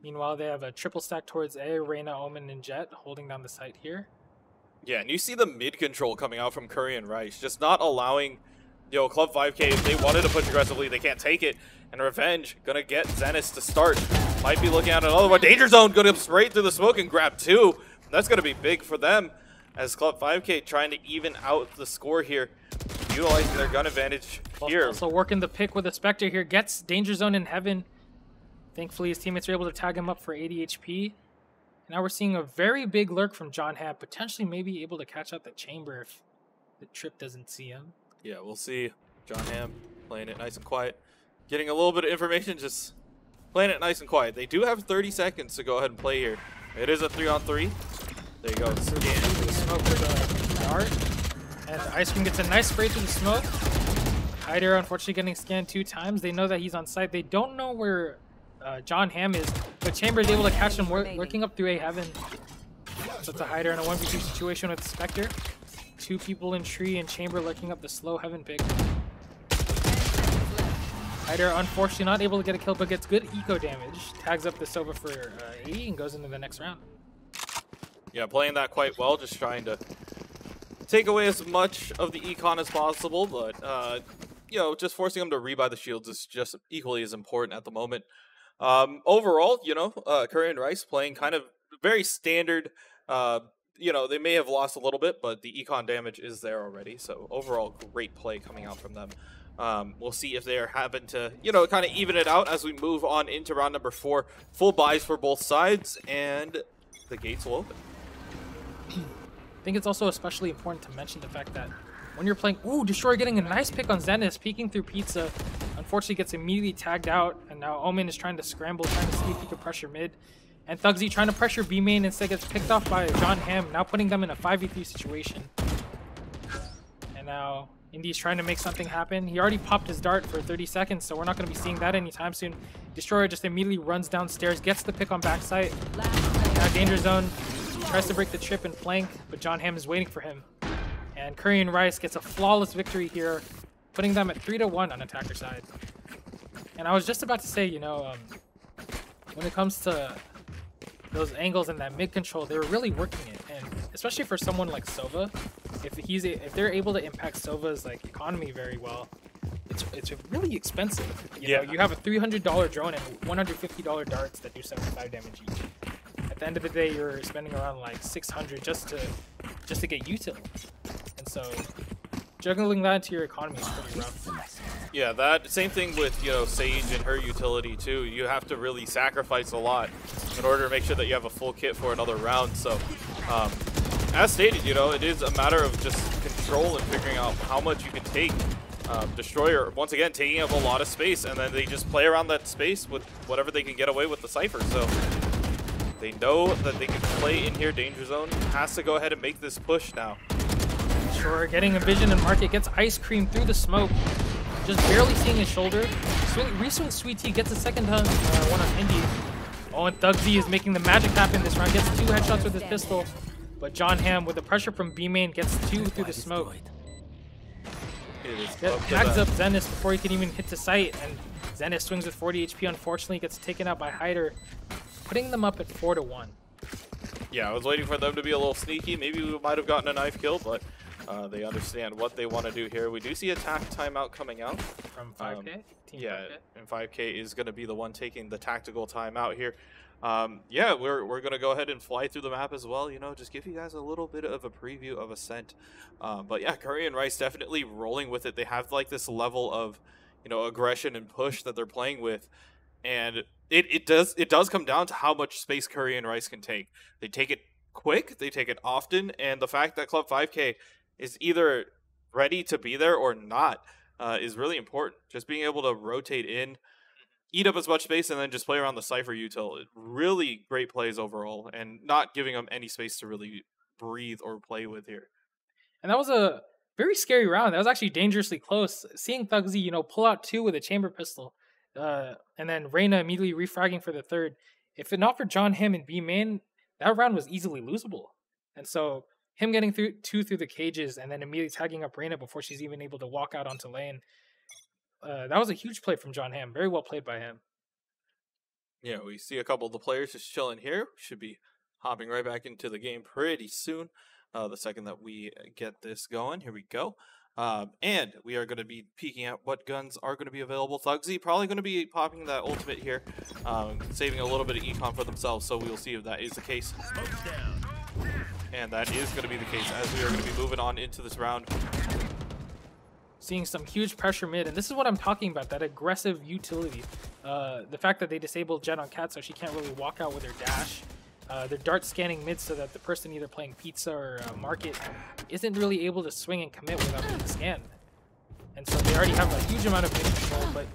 Meanwhile, they have a triple stack towards A, Reyna, Omen, and Jet holding down the site here. Yeah, and you see the mid control coming out from Curry and Rice, just not allowing, you know, Club 5K, if they wanted to push aggressively, they can't take it. And Revenge gonna get Zenith to start. Might be looking at another one. Danger Zone going straight through the smoke and grab two. That's gonna be big for them as Club 5K trying to even out the score here, utilizing their gun advantage here. Also working the pick with a Spectre here, gets Danger Zone in Heaven. Thankfully, his teammates are able to tag him up for 80 HP. Now we're seeing a very big lurk from John Hamm, potentially maybe able to catch out the chamber if the Trip doesn't see him. Yeah, we'll see. John Hamm playing it nice and quiet. Getting a little bit of information, just playing it nice and quiet. They do have 30 seconds to go ahead and play here. It is a 3-on-3. There you go. Scan. The smoke with a dart. And Ice Cream gets a nice spray through the smoke. Hyder unfortunately getting scanned 2 times. They know that he's on site. They don't know where John Hamm is, but Chamber is able to catch him lurking up through A Heaven. So it's a Hyder in a 1v2 situation with Spectre. 2 people in tree and Chamber lurking up the slow Heaven pick. Hyder unfortunately not able to get a kill, but gets good eco damage. Tags up the Sova for 80 and goes into the next round. Yeah, playing that quite well, just trying to take away as much of the econ as possible, but you know, just forcing them to rebuy the shields is just equally as important at the moment. Overall, you know, Curry and Rice playing kind of very standard. You know, they may have lost a little bit, but the econ damage is there already. So overall, great play coming out from them. We'll see if they're having to, you know, kind of even it out as we move on into round number 4. Full buys for both sides, and the gates will open. I think it's also especially important to mention the fact that when you're playing, Destroyer getting a nice pick on Zenith, peeking through Pizza, unfortunately gets immediately tagged out, and now Omen is trying to scramble, trying to see if he can pressure mid. And Thugsy trying to pressure B main, instead gets picked off by John Hamm, now putting them in a 5v3 situation. And now, Indy's trying to make something happen. He already popped his dart for 30 seconds, so we're not going to be seeing that anytime soon. Destroyer just immediately runs downstairs, gets the pick on backside. Now danger zone, tries to break the trip and flank, but John Hamm is waiting for him. And Curry and Rice gets a flawless victory here, putting them at 3-1 on attacker side. And I was just about to say, you know, when it comes to those angles and that mid control, they were really working it. And especially for someone like Sova, if they're able to impact Sova's like economy very well, it's really expensive. You know, you have a $300 drone and $150 darts that do 75 damage each. At the end of the day, you're spending around like 600 just to get util. And so juggling that into your economy is pretty rough. Yeah, that same thing with, you know, Sage and her utility too. You have to really sacrifice a lot in order to make sure that you have a full kit for another round. So, as stated, you know, it is a matter of just control and figuring out how much you can take. Destroyer, once again, taking up a lot of space, and then they just play around that space with whatever they can get away with the Cypher. So they know that they can play in here. Danger Zone has to go ahead and make this push now. Sure, getting a vision and market, gets ice cream through the smoke. Just barely seeing his shoulder. Reswing Sweet Tea, gets a second one on Indy. Oh, and Thugsy is making the magic happen this round. Gets 2 headshots with his pistol. But John Hamm, with the pressure from B main, gets 2 through the smoke. Tags up Zenith before he can even hit the site. And Zenith swings with 40 HP. Unfortunately, gets taken out by Hyder, putting them up at 4-1. Yeah, I was waiting for them to be a little sneaky. Maybe we might have gotten a knife kill, but they understand what they want to do here. We do see attack timeout coming out From 5K? Yeah, 5K? and 5K is going to be the one taking the tactical timeout here. Yeah, we're going to go ahead and fly through the map as well, you know, just give you guys a little bit of a preview of Ascent. But yeah, Curry and Rice definitely rolling with it. They have like this level of, you know, aggression and push that they're playing with. And it does come down to how much space Curry and Rice can take. They take it quick, they take it often, and the fact that Club 5K is either ready to be there or not is really important. Just being able to rotate in, eat up as much space, and then just play around the Cypher util. Really great plays overall, and not giving them any space to really breathe or play with here. And that was a very scary round. That was actually dangerously close. Seeing Thugsy, you know, pull out 2 with a chamber pistol, and then Reyna immediately refragging for the 3rd. If it not for John Hamm and B main, that round was easily losable. And so him getting 2 through the cages and then immediately tagging up Reyna before she's even able to walk out onto lane. That was a huge play from John Hamm. Very well played by him. Yeah, we see a couple of the players just chilling here. Should be hopping right back into the game pretty soon. The second that we get this going. Here we go. And we are going to be peeking at what guns are going to be available. Thugsy probably going to be popping that ultimate here, saving a little bit of econ for themselves, so we will see if that is the case. And that is going to be the case as we are going to be moving on into this round. Seeing some huge pressure mid, and this is what I'm talking about, that aggressive utility. The fact that they disabled Jet on Cat so she can't really walk out with her dash. They're dart scanning mid so that the person either playing Pizza or Market isn't really able to swing and commit without being scanned. And so they already have a huge amount of mid control, but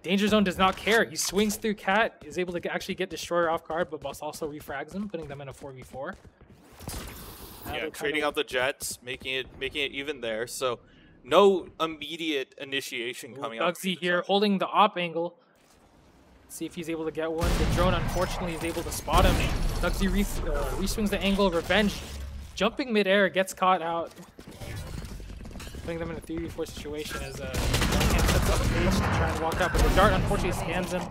Danger Zone does not care. He swings through Cat, is able to actually get Destroyer off guard, but Boss also refrags him, putting them in a 4v4. Yeah, trading out the Jets, making it even there. So no immediate initiation coming out. Thugsy here holding the op angle. Let's see if he's able to get one. The drone unfortunately is able to spot him. Thugsy re-swings the angle. Revenge jumping midair, gets caught out, putting them in a 3v4 situation as John Hamm sets up a cage to try and walk out, but the dart unfortunately scans him.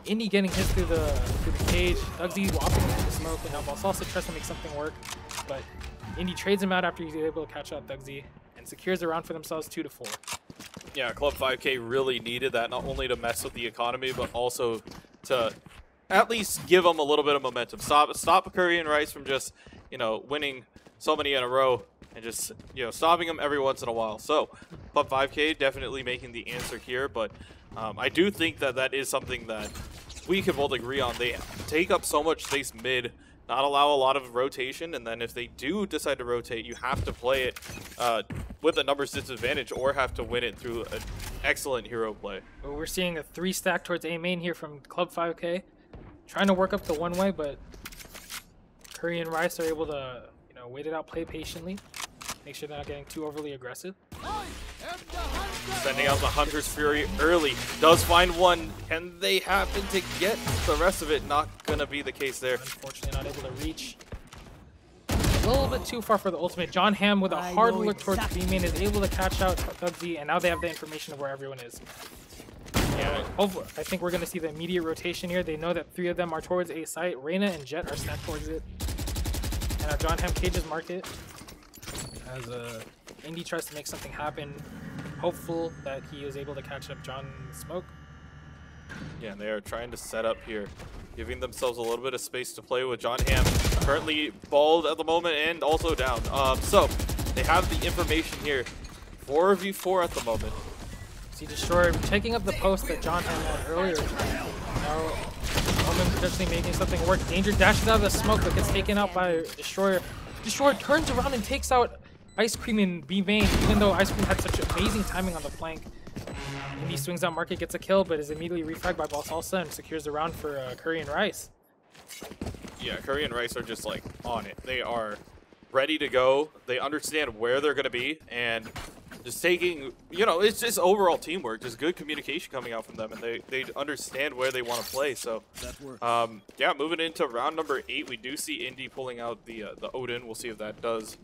Indy getting hit through the cage. Thugsy walking into the smoke, and Boss also tries to make something work, but Indy trades him out after he's able to catch out Thugsy and secures the round for themselves 2-4. Yeah, Club 5K really needed that, not only to mess with the economy, but also to at least give them a little bit of momentum. Stop Curry and Rice from just, you know, winning so many in a row and just, you know, stopping them every once in a while. So Club 5K definitely making the answer here, but I do think that that is something that we can both agree on. They take up so much space mid, not allow a lot of rotation, and then if they do decide to rotate, you have to play it with a numbers disadvantage or have to win it through an excellent hero play. Well, we're seeing a 3-stack towards A main here from Club 5K. Trying to work up the one-way, but Curry and Rice are able to, you know, wait it out, play patiently, make sure they're not getting too overly aggressive. Sending out the Hunter's Fury early. Does find one. Can they happen to get the rest of it? Not gonna be the case there. Unfortunately, not able to reach. A little bit too far for the ultimate. John Hamm with a hard look towards B main is able to catch out Thugsy, and now they have the information of where everyone is. Yeah, I think we're gonna see the immediate rotation here. They know that 3 of them are towards A site. Reyna and Jet are stacked towards it. And now John Hamm cages market as Indy tries to make something happen. Hopeful that he is able to catch up John Smoke. Yeah, they are trying to set up here, giving themselves a little bit of space to play with. John Hamm currently balled at the moment and also down. So they have the information here. 4v4 at the moment. See Destroyer taking up the post that John Hamm had earlier. Now Omen potentially making something work. Danger dashes out of the smoke but gets taken out by Destroyer. Destroyer turns around and takes out Ice Cream in B main, even though Ice Cream had such amazing timing on the flank. And he swings out market, gets a kill, but is immediately refragged by Ball Salsa and secures the round for Curry and Rice. Yeah, Curry and Rice are just like on it. They are ready to go. They understand where they're going to be, and just taking, it's just overall teamwork, just good communication coming out from them, and they understand where they want to play. So, yeah, moving into round number 8, we do see Indy pulling out the Odin. We'll see if that does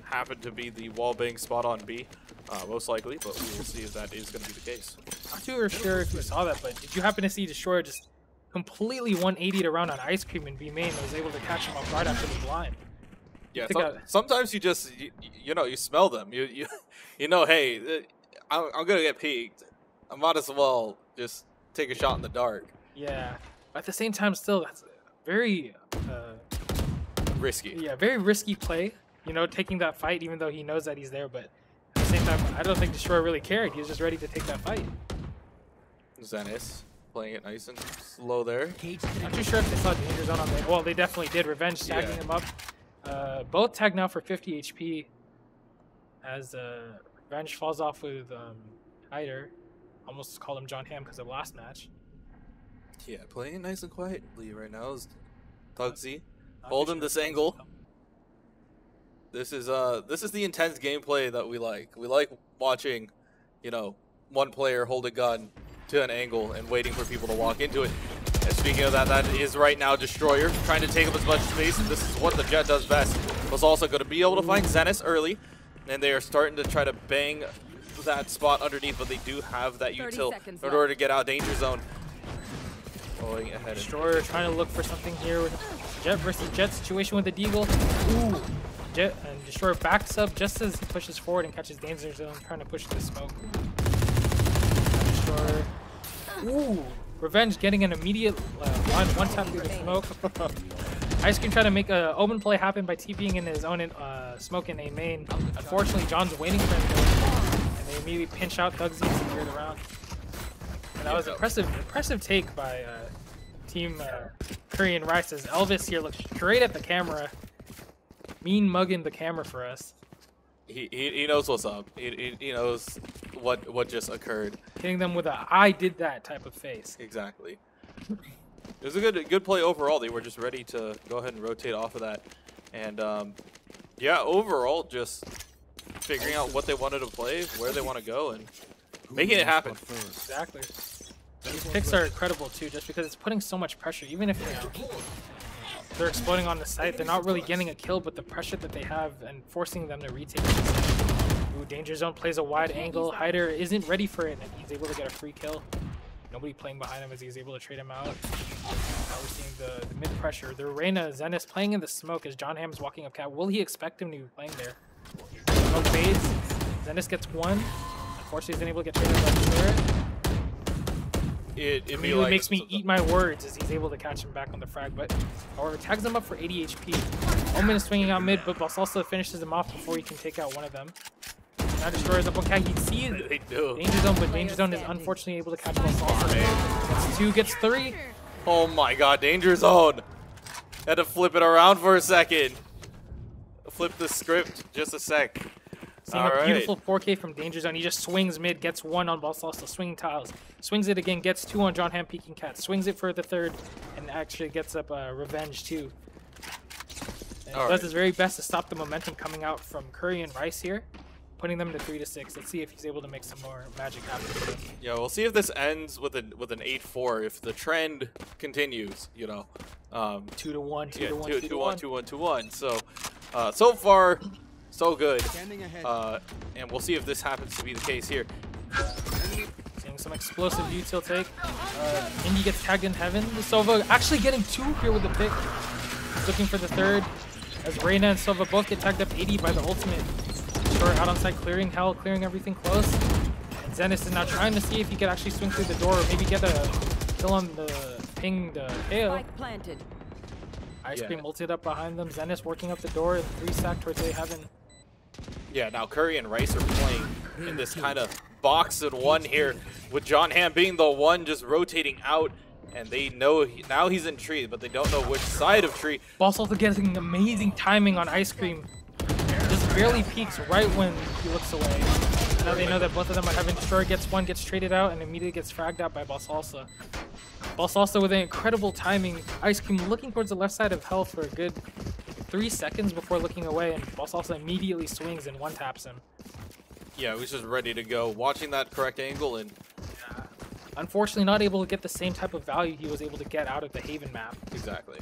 happen to be the wallbang spot on B, most likely, but we will see if that is going to be the case. Not too sure if you saw that, but did you happen to see Destroyer just completely 180'd around on Ice Cream in B main and was able to catch him off guard after the blind? Yeah, sometimes you just, you smell them. You know, hey, I'm going to get peeked. I might as well just take a shot in the dark. Yeah, but at the same time, still, that's very risky. Yeah, very risky play. Taking that fight, even though he knows that he's there, but at the same time, I don't think Destroyer really cared. He was just ready to take that fight. Zenith playing it nice and slow there. Not too sure if they saw Danger Zone on there. Well, they definitely did. Revenge tagging him up. Both tagged now for 50 HP as Revenge falls off with Hyder. Almost called him John Hamm because of last match. Yeah, playing it nice and quietly right now is Thugsy. Holding this angle. This is the intense gameplay that we like. We like watching, one player hold a gun to an angle and waiting for people to walk into it. And speaking of that is right now Destroyer trying to take up as much space, and this is what the Jet does best. Was also going to be able to find Zenith early, and they are starting to try to bang that spot underneath, but they do have that util in order to get out danger zone. Going ahead. Destroyer trying to look for something here with Jet versus Jet situation with the Deagle. Ooh. Jet and Destroyer backs up just as he pushes forward and catches danger zone, trying to push the smoke. Destroyer. Ooh. Revenge getting an immediate one tap through the smoke. Ice Cream trying to make a open play happen by TPing in his own smoke in A main. Unfortunately, John's waiting for him, and they immediately pinch out Thugsy and secure the round. And that was an impressive take by Team Curry and Rice, as Elvis here looks straight at the camera, mean mugging the camera for us. He knows what's up. He knows what just occurred. Hitting them with a "I did that" type of face. Exactly. It was a good play overall. They were just ready to go ahead and rotate off of that, and yeah, overall just figuring out what they wanted to play, where they want to go, and making it happen. Exactly. These picks are incredible too, just because it's putting so much pressure. Even if they're exploding on the site, they're not really getting a kill, but the pressure that they have and forcing them to retake it. Ooh, Danger Zone plays a wide angle. Hyder isn't ready for it, and he's able to get a free kill. Nobody playing behind him as he's able to trade him out. Now we're seeing the mid pressure. The Reyna Zenith playing in the smoke as John Hamm's walking up cat. Will he expect him to be playing there? Smoke fades. Zenith gets one. Unfortunately, he's unable to get traded by the Spirit. It immediately makes me eat my words as he's able to catch him back on the frag, but however tags him up for 80 HP. Omen is swinging out mid, but Basalsa finishes him off before he can take out one of them. Now Destroyer's up on cat. He sees Danger Zone, but Danger Zone is unfortunately able to catch Basalsa. Gets 2, gets 3. Oh my god, Danger Zone! Had to flip it around for a second. Flip the script just a sec. Seeing a beautiful 4K from Danger Zone. He just swings mid, gets 1 on Balsalsa, swinging tiles. Swings it again, gets 2 on John Hamm peeking cat. Swings it for the 3rd, and actually gets up Revenge too. And does his very best to stop the momentum coming out from Curry and Rice here. putting them to 3-6. Let's see if he's able to make some more magic happen for them. Yeah, we'll see if this ends with an 8-4. If the trend continues, you know. 2-1, 2-1, Yeah, 2-1. 2-1, 2-1. So, so far, so good. Standing ahead. And we'll see if this happens to be the case here. Seeing some explosive util take. Indy gets tagged in heaven. Sova actually getting 2 here with the pick. He's looking for the 3rd. As Reyna and Sova both get tagged up 80 by the ultimate. Short out on side, clearing hell, clearing everything close. And Zenith is now trying to see if he could actually swing through the door or maybe get a kill on the pinged KO. Spike planted. Ice Cream ulted up behind them. Zenith working up the door and 3-stack towards A heaven. Yeah, now Curry and Rice are playing in this kind of box and one here, with John Hamm being the one just rotating out, and they know now he's in tree, but they don't know which side of tree. Boss also getting amazing timing on Ice Cream. Just barely peeks right when he looks away. Now they know that both of them are having Destroyer gets one, gets traded out, and immediately gets fragged out by Boss Salsa. Boss Salsa with an incredible timing. Ice Cream looking towards the left side of health for a good 3 seconds before looking away, and Boss Salsa immediately swings and one-taps him. Yeah, he was just ready to go, watching that correct angle, and unfortunately not able to get the same type of value he was able to get out of the Haven map. exactly.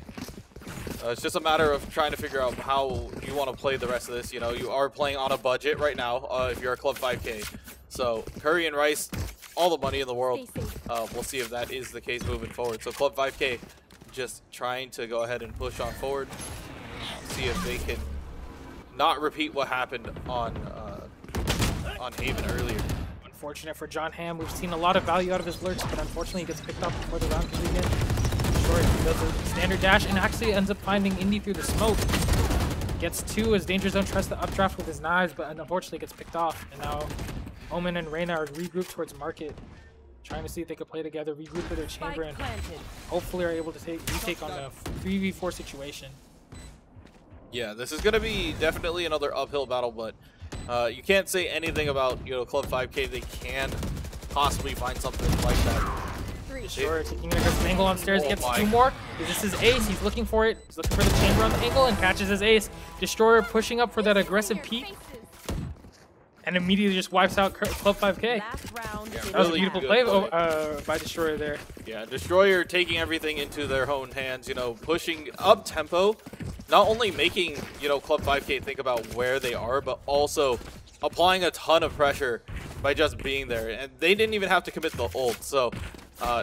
It's just a matter of trying to figure out how you want to play the rest of this. You know, you are playing on a budget right now if you're a Club 5K. So Curry and Rice, all the money in the world. We'll see if that is the case moving forward. So Club 5K just trying to go ahead and push on forward. See if they can not repeat what happened on Haven earlier. Unfortunate for John Hamm. We've seen a lot of value out of his lurks, but unfortunately he gets picked up before the round can begin. Short does a standard dash and actually ends up finding Indy through the smoke. Gets 2 as Danger Zone tries to updraft with his knives, but unfortunately gets picked off. And now Omen and Reyna are regrouped towards Market, trying to see if they could play together, regroup with their chamber, and hopefully are able to retake on the 3v4 situation. Yeah, this is going to be definitely another uphill battle, but you can't say anything about, you know, Club 5K. They can possibly find something like that. Sure, taking an aggressive angle on stairs, gets my. 2 more. This is his ace. He's looking for it. He's looking for the chamber on the angle and catches his ace. Destroyer pushing up for that aggressive peek and immediately just wipes out Club 5K. That was a beautiful play by Destroyer there. Yeah, Destroyer taking everything into their own hands, you know, pushing up tempo, not only making, you know, Club 5K think about where they are, but also applying a ton of pressure by just being there. And they didn't even have to commit the ult, so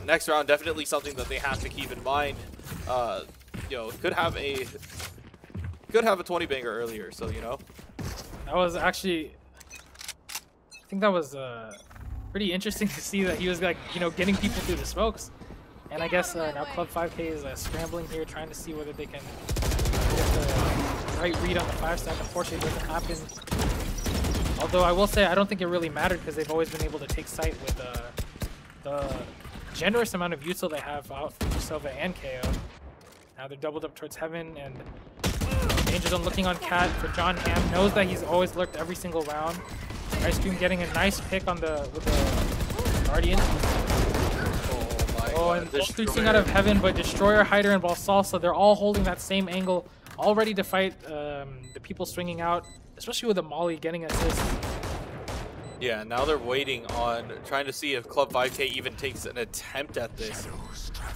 next round definitely something that they have to keep in mind. You know, could have a 20 banger earlier, so you know. That was actually, I think that was pretty interesting to see that he was like, you know, getting people through the smokes. And I guess now Club 5K is scrambling here, trying to see whether they can get the right read on the 5-stack. Unfortunately, it doesn't happen. Although I will say, I don't think it really mattered because they've always been able to take sight with the generous amount of util they have out for Sova and KO. Now they're doubled up towards Heaven, and Danger Zone looking on Cat for John Hamm. Knows that he's always lurked every single round. Ice Cream getting a nice pick on with the Guardian. Oh, and shooting out of Heaven, but Destroyer, Hider, and Boss Salsa, they're all holding that same angle, all ready to fight the people swinging out, especially with the Molly getting an assist. Yeah, now they're waiting on trying to see if Club 5K even takes an attempt at this.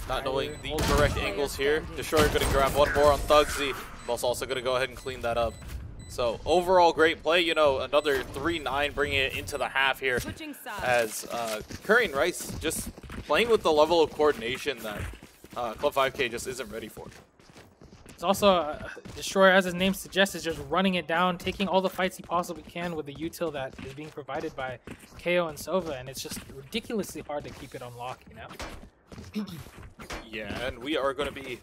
Not knowing the correct angles here. Destroyer going to grab one more on Thugsy. Boss also going to go ahead and clean that up. So overall great play, you know, another 3-9 bringing it into the half here as Curry and Rice just playing with the level of coordination that Club 5K just isn't ready for. It's also, Destroyer, as his name suggests, is just running it down, taking all the fights he possibly can with the util that is being provided by KO and Sova, and it's just ridiculously hard to keep it on lock, you know? Yeah, and we are going to be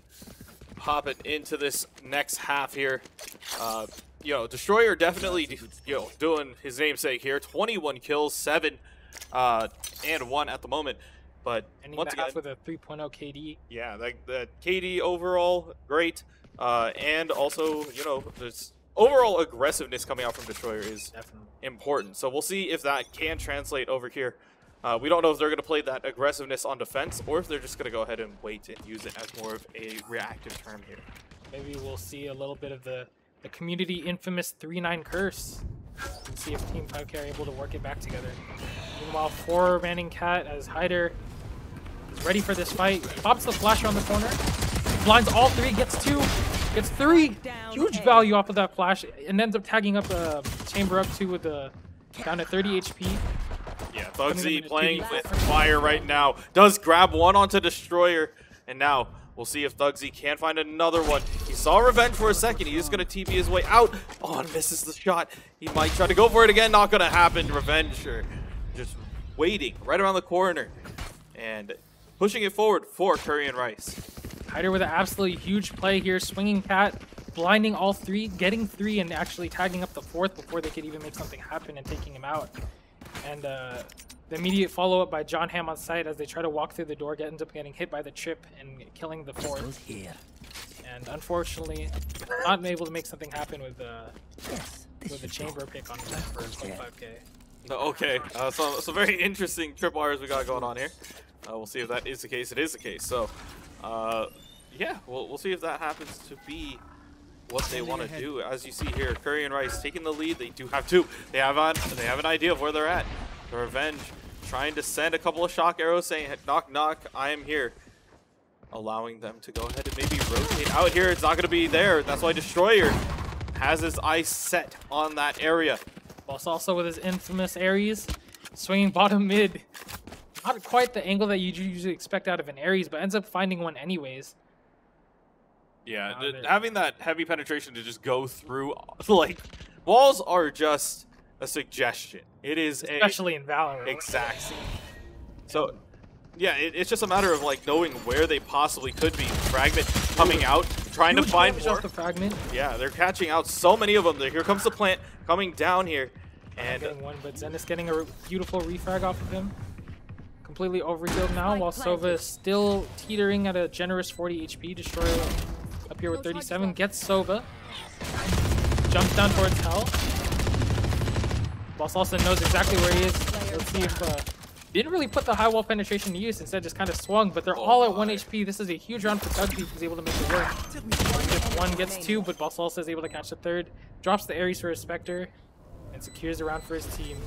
hopping into this next half here. You know, Destroyer definitely, you know, doing his namesake here. 21 kills, 7 and 1 at the moment. But ending once the half again, with a 3.0 KD. Yeah, the KD overall great, and also, you know, this overall aggressiveness coming out from Destroyer is Definitely important. So we'll see if that can translate over here. We don't know if they're going to play that aggressiveness on defense or if they're just going to go ahead and wait and use it as more of a reactive term here. Maybe we'll see a little bit of the community infamous 3-9 curse. And see if Team 5K are able to work it back together. Meanwhile, 4-manning Cat as Hyder is ready for this fight. Pops the flash around the corner. Blinds all 3, gets 2, gets 3. Huge value off of that flash, and ends up tagging up Chamber up 2 with the down to 30 HP. Yeah, Thugsy playing with fire right now. Does grab one onto Destroyer, and now we'll see if Thugsy can find another one. He saw Revenge for a second. He's just going to TP his way out. Oh, and misses the shot. He might try to go for it again. Not going to happen. Revenge just waiting right around the corner and pushing it forward for Curry and Rice. Hyder with an absolutely huge play here. Swinging Cat, blinding all 3, getting 3, and actually tagging up the 4th before they could even make something happen and taking him out. And the immediate follow-up by John Hamm on site as they try to walk through the door, ends up getting hit by the trip and killing the 4th. And unfortunately, not able to make something happen with the chamber pick on him for 5K. Okay, so very interesting tripwires we got going on here. We'll see if that is the case. It is the case. So, yeah, we'll see if that happens to be what they want to do. As you see here, Curry and Rice taking the lead. They do have 2. They have an idea of where they're at. The Revenge trying to send a couple of shock arrows saying, knock, knock, I am here. Allowing them to go ahead and maybe rotate out here. It's not going to be there. That's why Destroyer has his eyes set on that area. Boss also with his infamous Ares, swinging bottom mid. Not quite the angle that you usually expect out of an Ares, but ends up finding one anyways. Yeah, having that heavy penetration to just go through, like, walls are just a suggestion. It is especially in Valorant. Exactly. So, yeah, it's just a matter of, like, knowing where they possibly could be. Fragment coming out, trying to find more. The fragment. Yeah, they're catching out so many of them. Here comes the plant coming down here. And getting one, but Zenith getting a beautiful refrag off of him. Completely overhealed now, while Sova is still teetering at a generous 40 HP. Destroyer up here with 37, gets Sova. Jumps down towards Hell. Boss also knows exactly where he is. Let's see if didn't really put the high wall penetration to use, instead just kind of swung, but they're all at 1 HP. This is a huge round for Thugsy, who's able to make it work. Gets 1, gets 2, but Boss also is able to catch the 3rd. Drops the Ares for his Spectre, and secures the round for his team,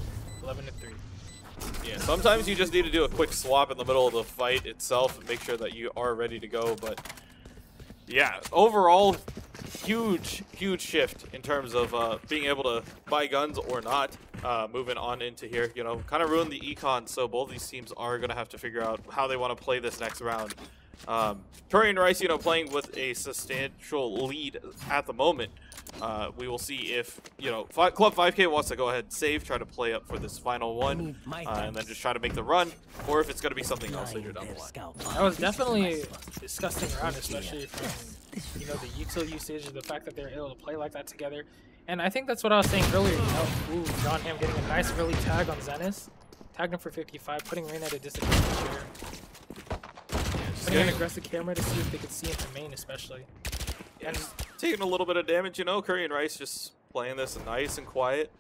11-3. Yeah, sometimes you just need to do a quick swap in the middle of the fight itself and make sure that you are ready to go. But yeah, overall, huge shift in terms of being able to buy guns or not. Moving on into here, you know, kind of ruined the econ. So both these teams are going to have to figure out how they want to play this next round. Curry and Rice, you know, playing with a substantial lead at the moment. We will see if, you know, Club 5K wants to go ahead and save, try to play up for this final one, and then just try to make the run, or if it's going to be something else later down the line. That was definitely a disgusting round, especially from, you know, the util usage, the fact that they're able to play like that together. And I think that's what I was saying earlier, you know, ooh, John Hamm getting a nice early tag on Zenith. Tagged him for 55, putting Rain at a disadvantage here. Putting an aggressive camera to see if they could see into main, especially. And taking a little bit of damage, you know, Curry and Rice just playing this nice and quiet.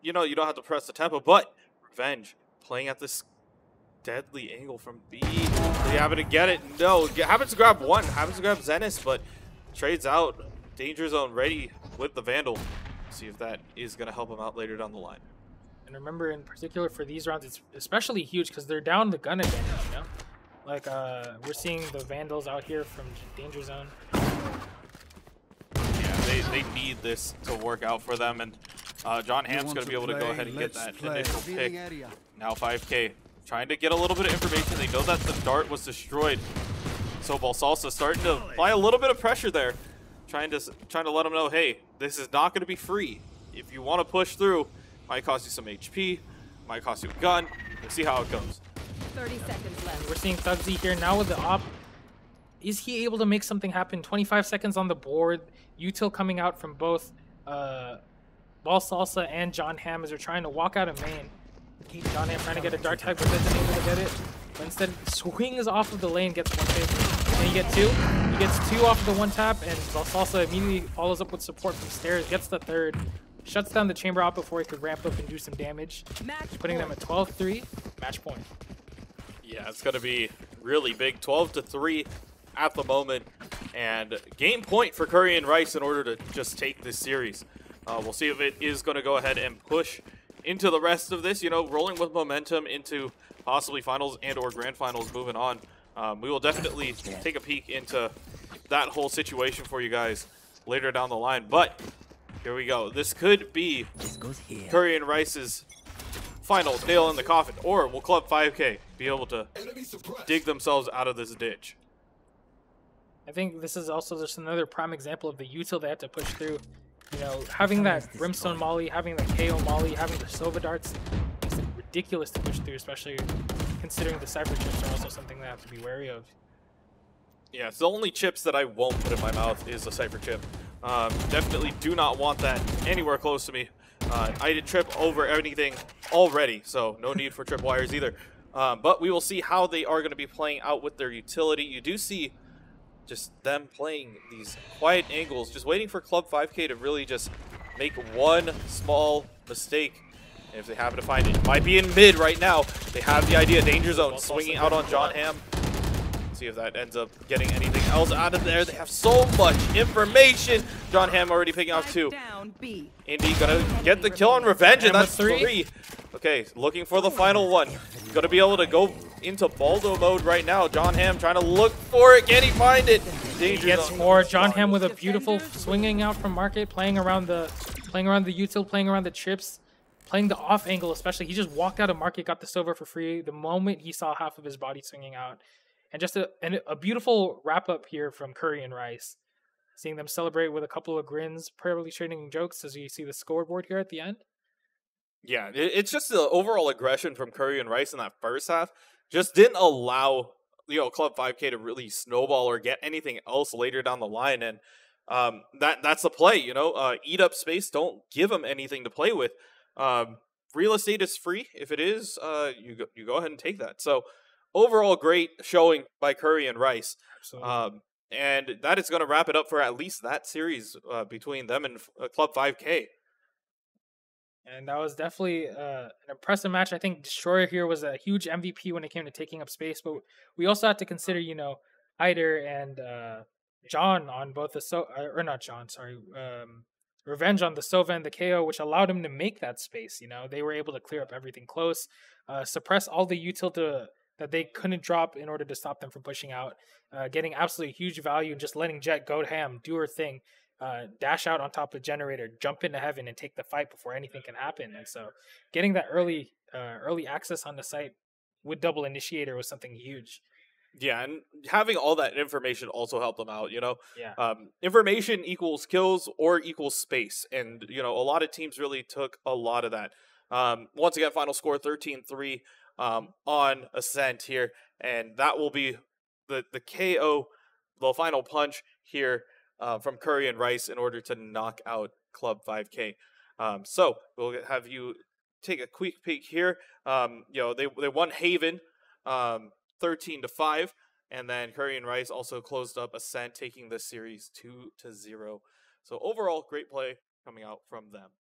You know, you don't have to press the tempo, but Revenge playing at this deadly angle from B. They happen to get it. No, happens to grab one, happens to grab Zenith, but trades out. Danger zone ready with the Vandal. See if that is going to help him out later down the line. And remember, in particular for these rounds, it's especially huge because they're down the gun advantage, you know? Like, we're seeing the Vandals out here from Danger Zone. Yeah, they need this to work out for them, and John Hamm's going to be able to go ahead and get that initial pick. Now 5K, trying to get a little bit of information. They know that the dart was destroyed. So Balsalsa starting to apply a little bit of pressure there. Trying to let them know, hey, this is not going to be free. If you want to push through, might cost you some HP, might cost you a gun. We'll see how it goes. 30 seconds left. We're seeing Thugsy here now with the op. Is he able to make something happen? 25 seconds on the board. Util coming out from both Balsalsa and John Hamm as they're trying to walk out of main. John Hamm trying to get a dart tag, but isn't able to get it. But instead, swings off of the lane, gets one hit. And he gets 2. He gets 2 off of the one tap, and Balsalsa immediately follows up with support from stairs, gets the 3rd. Shuts down the chamber op before he could ramp up and do some damage. Putting them at 12-3. Match point. Yeah, it's going to be really big. 12-3 at the moment. And game point for Curry and Rice in order to just take this series. We'll see if it is going to go ahead and push into the rest of this, you know, rolling with momentum into possibly finals and or grand finals moving on. We will definitely take a peek into that whole situation for you guys later down the line. But here we go. This could be Curry and Rice's final nail in the coffin, or will Club 5K be able to dig themselves out of this ditch? I think this is also just another prime example of the util they have to push through. You know, having that Brimstone Molly, having the KO Molly, having the Sova darts, it's ridiculous to push through, especially considering the Cypher chips are also something they have to be wary of. Yeah, it's the only chips that I won't put in my mouth is the Cypher chip. Definitely do not want that anywhere close to me. I did trip over anything already, so no need for trip wires either. But we will see how they are going to be playing out with their utility. You do see just them playing these quiet angles, just waiting for Club 5K to really just make one small mistake. And if they happen to find it, might be in mid right now. They have the idea, danger zone, swinging out on John Ham. See if that ends up getting anything else out of there. They have so much information. John Ham already picking off 2. Indy gonna get the kill on Revenge, and that's 3. Okay, looking for the final one. Gonna be able to go into Baldo mode right now. John Ham trying to look for it. Can he find it? He gets more. John Ham with a beautiful swinging out from market, playing around the util, playing around the chips, playing the off angle especially. He just walked out of market, got the silver for free the moment he saw half of his body swinging out. And just a beautiful wrap up here from Curry and Rice. Seeing them celebrate with a couple of grins, probably trading jokes as you see the scoreboard here at the end. Yeah, it's just the overall aggression from Curry and Rice in that first half just didn't allow, you know, Club 5K to really snowball or get anything else later down the line. And that's the play, you know. Eat up space, don't give them anything to play with. Real estate is free. If it is, you go ahead and take that. So overall, great showing by Curry and Rice. Absolutely. And that is going to wrap it up for at least that series between them and Club 5K. And that was definitely an impressive match. I think Destroyer here was a huge MVP when it came to taking up space. But we also have to consider, you know, Eider and John on both the Revenge on the Sova and the KO, which allowed him to make that space. You know, they were able to clear up everything close, suppress all the util that they couldn't drop in order to stop them from pushing out, getting absolutely huge value and just letting Jet go ham, do her thing, dash out on top of Generator, jump into heaven and take the fight before anything can happen. And so getting that early access on the site with double initiator was something huge. Yeah, and having all that information also helped them out, you know? Yeah. Information equals kills or equals space. And, you know, a lot of teams really took a lot of that. Once again, final score 13-3 on Ascent here. And that will be the KO, the final punch here from Curry and Rice in order to knock out Club 5K. So we'll have you take a quick peek here. You know, they won Haven 13-5, and then Curry and Rice also closed up Ascent, taking this series 2-0. So overall, great play coming out from them.